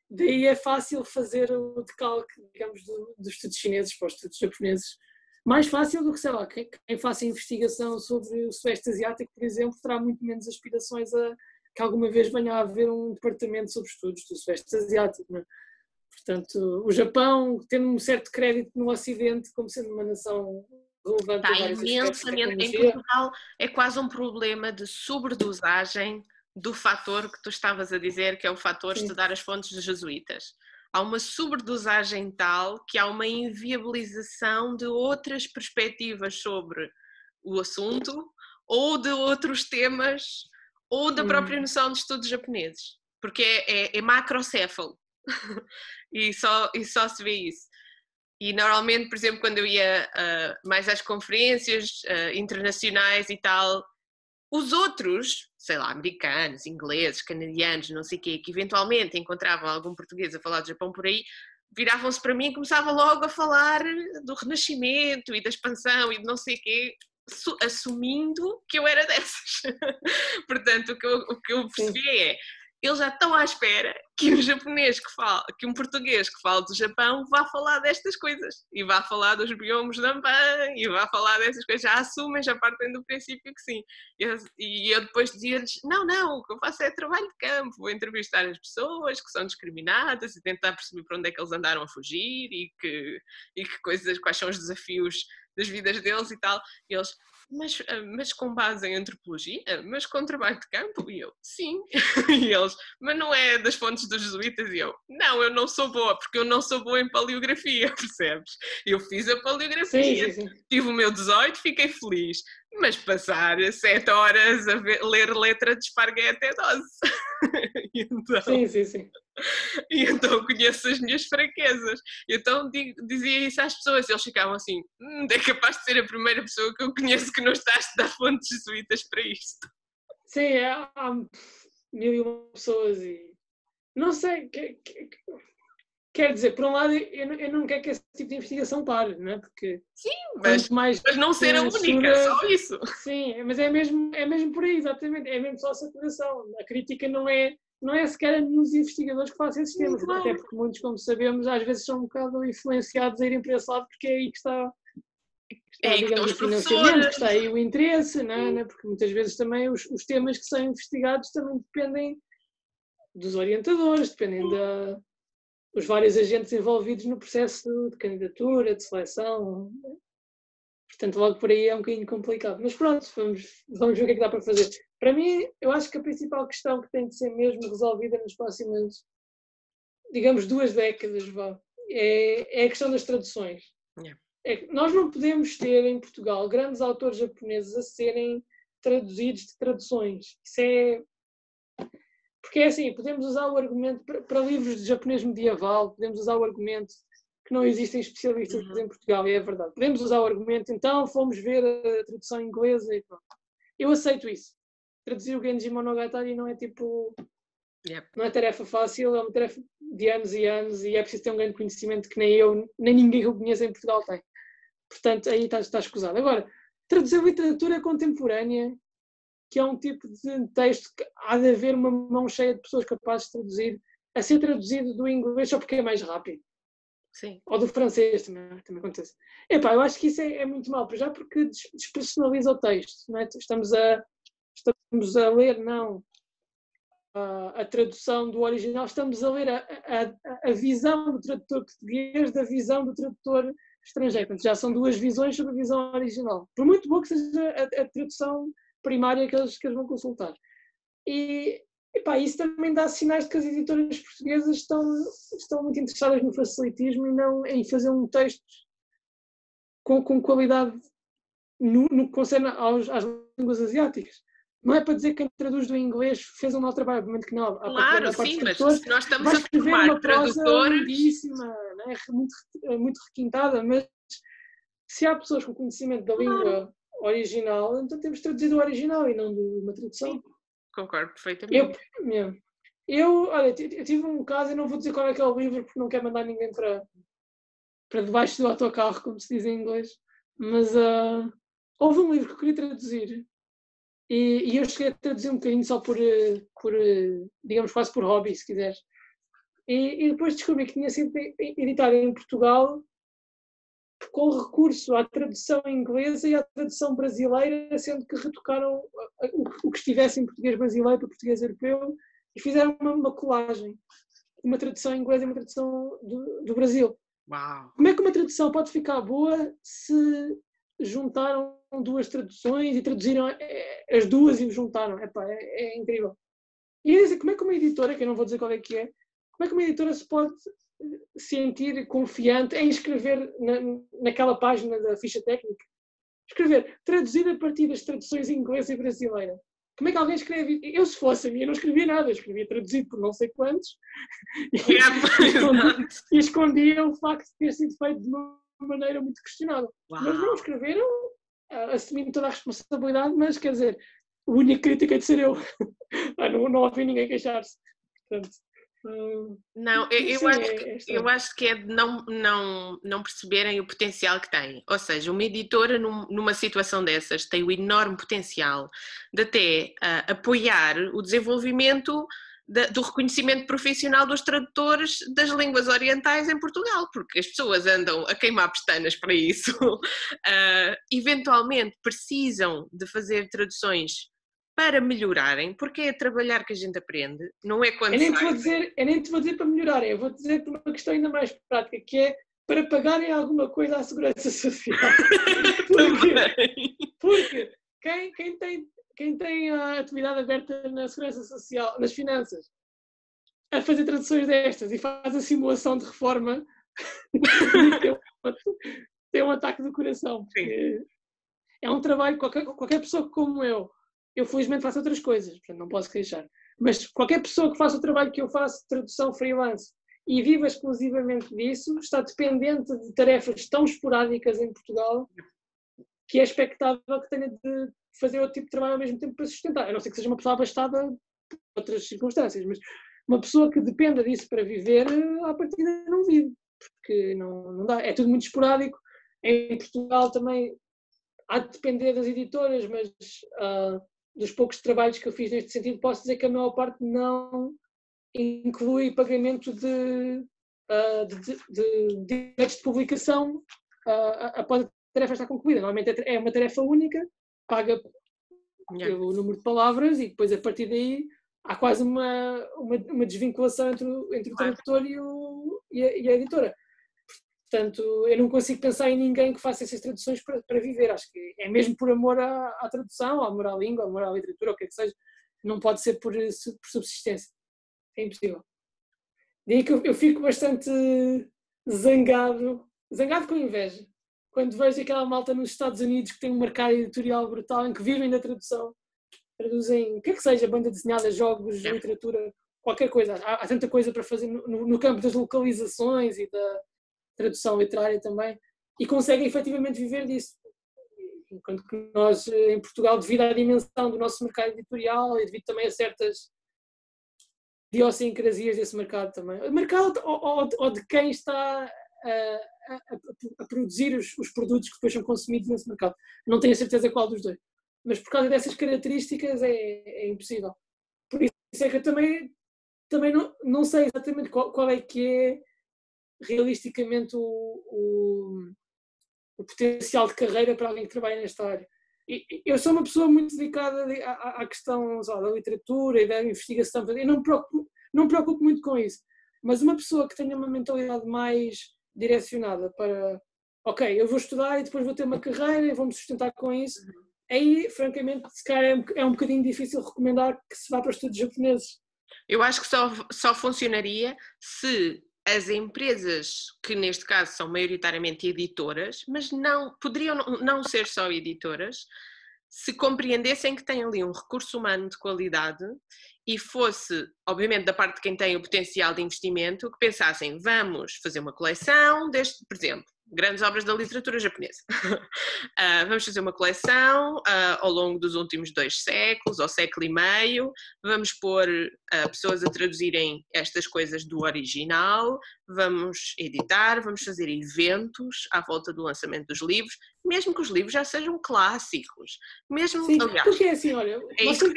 daí é fácil fazer o decalque, digamos, dos estudos chineses para os estudos japoneses. Mais fácil do que, sei lá, quem faça investigação sobre o Sudeste Asiático, por exemplo, terá muito menos aspirações a que alguma vez venha a haver um departamento sobre estudos do Sudeste Asiático, não é? Portanto, o Japão, tendo um certo crédito no Ocidente, como sendo uma nação relevante em vários aspectos de tecnologia. Em Portugal é quase um problema de sobredosagem do fator que tu estavas a dizer, que é o fator de estudar as fontes dos jesuítas. Há uma sobredosagem tal que há uma inviabilização de outras perspectivas sobre o assunto ou de outros temas ou da própria noção de estudos japoneses, porque é macrocéfalo e só se vê isso. E normalmente, por exemplo, quando eu ia mais às conferências internacionais e tal, os outros, sei lá, americanos, ingleses, canadianos, não sei o quê, que eventualmente encontravam algum português a falar do Japão por aí, viravam-se para mim e começavam logo a falar do Renascimento e da expansão e de não sei o quê, assumindo que eu era dessas. Portanto, o que eu percebi é, eles já estão à espera que um japonês que um português que fala do Japão vá falar destas coisas e vá falar dos biomas de Amban e vá falar dessas coisas, já assumem, já partem do princípio que sim. E eu depois dizia-lhes, não, o que eu faço é trabalho de campo, vou entrevistar as pessoas que são discriminadas e tentar perceber para onde é que eles andaram a fugir e que coisas, quais são os desafios das vidas deles e tal. E eles, mas com base em antropologia? Mas com trabalho de campo? E eu, sim. E eles, mas não é das fontes dos jesuítas? E eu, não, eu não sou boa, porque eu não sou boa em paleografia, percebes? Eu fiz a paleografia, sim. Tive o meu 18, fiquei feliz. Mas passar 7 horas a ler letra de esparguete é dose. Então, sim. E então conheço as minhas fraquezas. Então dizia isso às pessoas, eles ficavam assim, é capaz de ser a primeira pessoa que eu conheço que não está a estudar fontes jesuítas para isto. Sim, há 1001 pessoas e não sei, quer dizer, por um lado eu não quero que esse tipo de investigação pare, não é? Porque sim, mas não ser a única, só isso. Sim, mas é mesmo por aí, exatamente, é mesmo só a saturação. A crítica não é sequer a nenhum dos investigadores que fazem esses temas, claro. Até porque muitos, como sabemos, às vezes são um bocado influenciados a irem para esse lado, porque é aí que está digamos, o financiamento, que está aí o interesse, não é? Porque muitas vezes também os temas que são investigados também dependem dos orientadores, dependem dos vários agentes envolvidos no processo de candidatura, de seleção. Portanto, logo por aí é um bocadinho complicado. Mas pronto, vamos ver o que é que dá para fazer. Para mim, eu acho que a principal questão que tem de ser mesmo resolvida nas próximas, digamos, 2 décadas, é a questão das traduções. É que nós não podemos ter em Portugal grandes autores japoneses a serem traduzidos de traduções. Isso é... Porque é assim, podemos usar o argumento para livros de japonês medieval, podemos usar o argumento que não existem especialistas em Portugal, e é verdade. Podemos usar o argumento, então fomos ver a tradução inglesa e pronto. Eu aceito isso. Traduzir o Genji Monogatari não é tipo... Não é tarefa fácil, é uma tarefa de anos e anos e é preciso ter um grande conhecimento que nem eu, nem ninguém que eu conheço em Portugal tem. Portanto, aí está escusado. Agora, traduzir literatura contemporânea, que é um tipo de texto que há de haver uma mão cheia de pessoas capazes de traduzir, a ser traduzido do inglês só porque é mais rápido. Sim. Ou do francês, também acontece. Epá, eu acho que isso é muito mau, já porque despersonaliza o texto. Não é? Estamos a ler, não, a tradução do original, estamos a ler a visão do tradutor português da visão do tradutor estrangeiro. Portanto, já são duas visões sobre a visão original. Por muito boa que seja a tradução primária que eles vão consultar. E epá, isso também dá sinais de que as editoras portuguesas estão muito interessadas no facilitismo e não em fazer um texto com qualidade no que concerne às línguas asiáticas. Não é para dizer que quem traduz do inglês fez um mau trabalho, obviamente que não. Claro, sim, mas se nós estamos a formar uma prosa tradutores... lindíssima, né? muito requintada, mas se há pessoas com conhecimento da língua original, então temos traduzido o original e não de uma tradução. Sim, concordo perfeitamente. Olha, eu tive um caso, eu não vou dizer qual é que é o livro, porque não quero mandar ninguém para debaixo do autocarro, como se diz em inglês, mas houve um livro que eu queria traduzir e eu cheguei a traduzir um bocadinho só por digamos, quase por hobby, se quiseres. E depois descobri que tinha sido editado em Portugal com recurso à tradução inglesa e à tradução brasileira, sendo que retocaram o que estivesse em português brasileiro para português europeu e fizeram uma colagem, uma tradução inglesa e uma tradução do Brasil. Uau. Como é que uma tradução pode ficar boa se juntaram duas traduções e traduziram as duas e juntaram? É incrível. E eu dizer, como é que uma editora, que eu não vou dizer qual é que é, como é que uma editora se pode sentir confiante em escrever naquela página da ficha técnica? Escrever, traduzir a partir das traduções inglesa e brasileira. Como é que alguém escreve? Eu, se fosse a mim, não escrevia nada. Eu escrevia traduzido por não sei quantos. E escondia o facto de ter sido feito de uma maneira muito questionável. Uau. Mas não escreveram, assumindo toda a responsabilidade, mas, quer dizer, o único crítico é de ser eu. Não ouvi ninguém queixar-se. Portanto, não, eu acho que é de não perceberem o potencial que têm. Ou seja, uma editora numa situação dessas tem o enorme potencial de até apoiar o desenvolvimento do reconhecimento profissional dos tradutores das línguas orientais em Portugal, porque as pessoas andam a queimar pestanas para isso. Eventualmente precisam de fazer traduções para melhorarem, porque é trabalhar que a gente aprende, não é quando eu nem te vou dizer para melhorarem, eu vou dizer por uma questão ainda mais prática, que é para pagarem alguma coisa à Segurança Social. Porque quem tem a atividade aberta na Segurança Social, nas finanças, a fazer traduções destas e faz a simulação de reforma, tem um ataque do coração. Porque é um trabalho, qualquer pessoa como eu felizmente faço outras coisas, portanto não posso queixar. Mas qualquer pessoa que faça o trabalho que eu faço, tradução freelance, e viva exclusivamente disso, está dependente de tarefas tão esporádicas em Portugal que é expectável que tenha de fazer outro tipo de trabalho ao mesmo tempo para sustentar. A não ser que seja uma pessoa abastada por outras circunstâncias, mas uma pessoa que dependa disso para viver, à partida não vive, porque não dá. É tudo muito esporádico. Em Portugal também há de depender das editoras, mas dos poucos trabalhos que eu fiz neste sentido, posso dizer que a maior parte não inclui pagamento de direitos de publicação após a tarefa estar concluída. Normalmente é uma tarefa única, paga pelo número de palavras e depois a partir daí há quase uma desvinculação entre o tradutor e a editora. Portanto, eu não consigo pensar em ninguém que faça essas traduções para viver. Acho que é mesmo por amor à tradução, amor à língua, amor à literatura, o que é que seja. Não pode ser por subsistência. É impossível. Daí que eu fico bastante zangado com inveja, quando vejo aquela malta nos Estados Unidos que tem um mercado editorial brutal, em que vivem da tradução, traduzem o que é que seja, banda desenhada, jogos, literatura, qualquer coisa. Há tanta coisa para fazer no campo das localizações e tradução literária também, e conseguem efetivamente viver disso. Enquanto que nós, em Portugal, devido à dimensão do nosso mercado editorial e devido também a certas idiosincrasias desse mercado também. O mercado ou de quem está a produzir os produtos que depois são consumidos nesse mercado. Não tenho a certeza qual dos dois. Mas por causa dessas características é impossível. Por isso é que eu também não sei exatamente qual é que é realisticamente o potencial de carreira para alguém que trabalha nesta área. Eu sou uma pessoa muito dedicada à questão da literatura e da investigação. Eu não me preocupo muito com isso. Mas uma pessoa que tenha uma mentalidade mais direcionada para, ok, eu vou estudar e depois vou ter uma carreira e vou-me sustentar com isso, aí, francamente, se calhar é um bocadinho difícil recomendar que se vá para estudos japoneses. Eu acho que só funcionaria se as empresas, que neste caso são maioritariamente editoras, mas poderiam não ser só editoras, se compreendessem que têm ali um recurso humano de qualidade e fosse, obviamente, da parte de quem tem o potencial de investimento, que pensassem, vamos fazer uma coleção deste, por exemplo, grandes obras da literatura japonesa. Vamos fazer uma coleção ao longo dos últimos 2 séculos, ou século e meio, vamos pôr pessoas a traduzirem estas coisas do original, vamos editar, vamos fazer eventos à volta do lançamento dos livros, mesmo que os livros já sejam clássicos. Mesmo, sim, aliás, porque é assim, olha, nós isso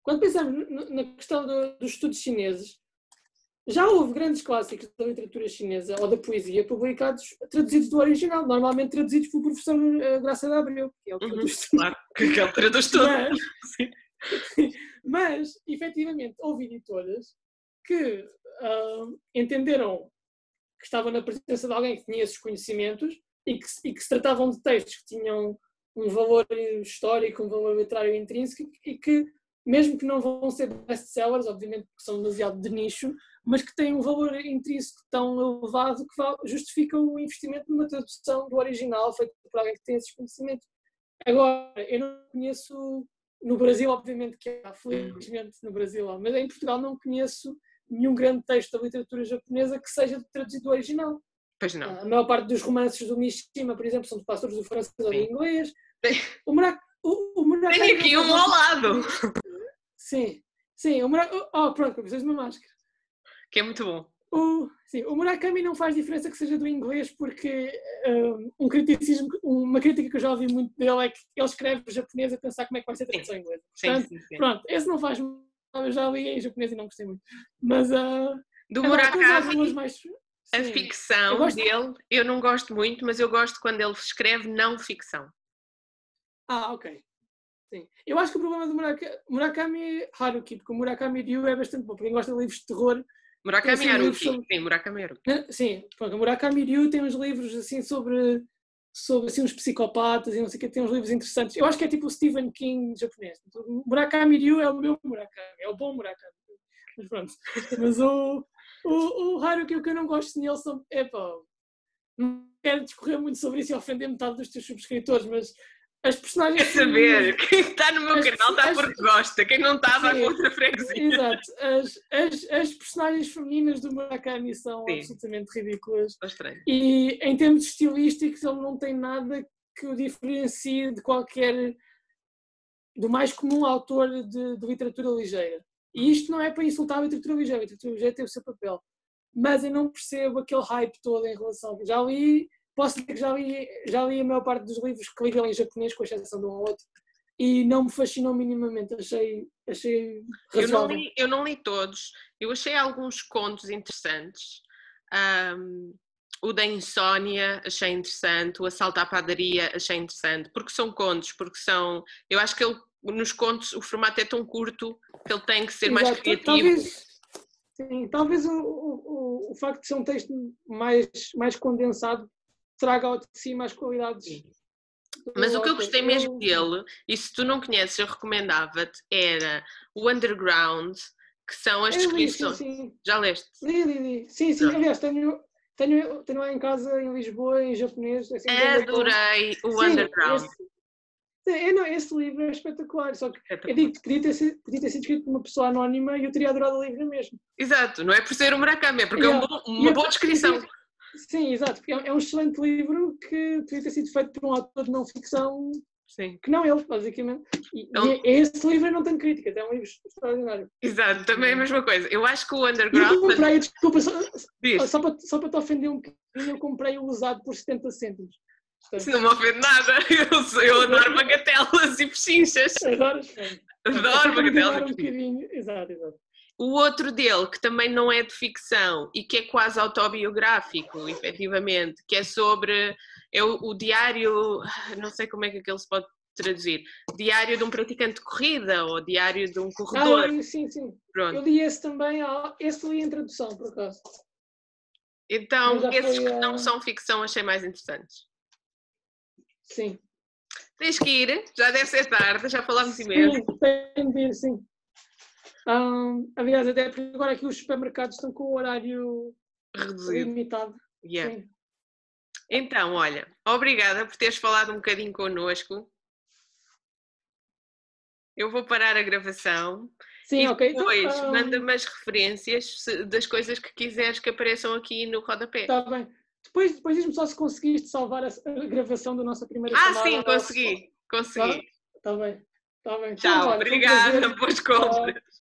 quando pensamos na questão dos estudos chineses, já houve grandes clássicos da literatura chinesa ou da poesia traduzidos do original, normalmente traduzidos pelo professor Graça de Abreu, que é o que traduz tudo. Claro, que ele traduz tudo. Mas, efetivamente, houve editoras que entenderam que estavam na presença de alguém que tinha esses conhecimentos e que se tratavam de textos que tinham um valor histórico, um valor literário intrínseco e que, mesmo que não vão ser best-sellers, obviamente porque são demasiado de nicho, mas que têm um valor intrínseco tão elevado que justifica o investimento numa tradução do original feito por alguém que tem esses conhecimentos. Agora, eu não conheço, no Brasil, obviamente que há, felizmente no Brasil há, mas em Portugal não conheço nenhum grande texto da literatura japonesa que seja traduzido do original. Pois não. A maior parte dos romances do Mishima, por exemplo, são de pastores do francês ou do inglês. O Murakami... Tem aqui um ao lado! Sim, o Murakami... pronto, precisas de uma máscara. Que é muito bom. O Murakami não faz diferença que seja do inglês, porque uma crítica que eu já ouvi muito dele é que ele escreve japonês a pensar como é que vai ser a tradução em inglês. Portanto, sim. Pronto, esse não faz mal, eu já li em japonês e não gostei muito. Mas do Murakami, a sim, ficção dele, eu não gosto muito, mas eu gosto quando ele escreve não ficção. Ok. Sim. Eu acho que o problema do Murakami Haruki, porque o Murakami Ryu é bastante bom, para quem gosta de livros de terror. Murakami Haruki, sim, Murakami Haruki. Sim, o Murakami Ryu tem uns livros assim sobre assim, uns psicopatas e não sei o que, tem uns livros interessantes. Eu acho que é tipo o Stephen King japonês. O Murakami Ryu é o meu Murakami, é o bom Murakami. Mas pronto. Mas o Haruki, o que eu não gosto nele são... não quero discorrer muito sobre isso e ofender metade dos teus subscritores, mas as personagens... Quer saber? Quem está no meu canal está porque gosta. Quem não está vai com outra freguesia. Exato. As personagens femininas do Murakami são absolutamente ridículas. E em termos estilísticos ele não tem nada que o diferencie de qualquer... do mais comum autor de literatura ligeira. E isto não é para insultar a literatura ligeira. A literatura ligeira tem o seu papel. Mas eu não percebo aquele hype todo em relação... Posso dizer que já li a maior parte dos livros que li em japonês, com exceção de um ou outro, e não me fascinou minimamente, achei razoável. Eu não li todos, eu achei alguns contos interessantes. O da insónia achei interessante, o assalto à padaria achei interessante, porque são contos, eu acho que nos contos o formato é tão curto que ele tem que ser mais criativo. Talvez o facto de ser um texto mais condensado traga ao de si mais qualidades. Mas o que eu gostei mesmo dele, e se tu não conheces eu recomendava-te, era o Underground, que são as descrições. Sim. Já leste? Li. Sim, aliás, tenho lá em casa em Lisboa, em japonês. Assim, adorei o Underground. Esse livro é espetacular, só que eu digo que podia ter sido escrito por uma pessoa anónima e eu teria adorado o livro mesmo. Exato, não é por ser o Murakami, é porque é uma boa descrição. Sim, exato, porque é um excelente livro que devia ter sido feito por um autor de não ficção Sim. que não ele, basicamente. E Ele- esse livro não tem críticas, é um livro extraordinário. Exato, também é a mesma coisa. Eu acho que o E eu Underground. comprei, desculpa, Diz, só para te ofender um bocadinho, eu comprei o usado por 70 cêntimos. isso não me ofende nada. Eu adoro bagatelas e pechinchas. Adoras? Adoro bagatelas e um pechinchas. bocadinho. Exato, exato. O outro dele, que também não é de ficção e que é quase autobiográfico, efetivamente, que é sobre o diário, não sei como é que aquele se pode traduzir, diário de um praticante de corrida ou diário de um corredor. Sim, sim. Pronto. Eu li esse também, esse li em tradução, por acaso. Então, esses foi, que não são ficção achei mais interessantes. Sim. Tens que ir, já deve ser tarde, já falámos imenso. Sim, tenho de ir, sim. Aliás, até porque agora aqui os supermercados estão com o horário Reduzido. limitado. Yeah. Sim. Então, olha, obrigada por teres falado um bocadinho connosco. Eu vou parar a gravação. Sim, e ok. depois Então, manda-me as referências das coisas que quiseres que apareçam aqui no rodapé. está bem. Depois diz-me só se conseguiste salvar a gravação da nossa primeira chamada. Sim, consegui. Está bem. Está bem. Tchau, então, olha, obrigada, boas compras.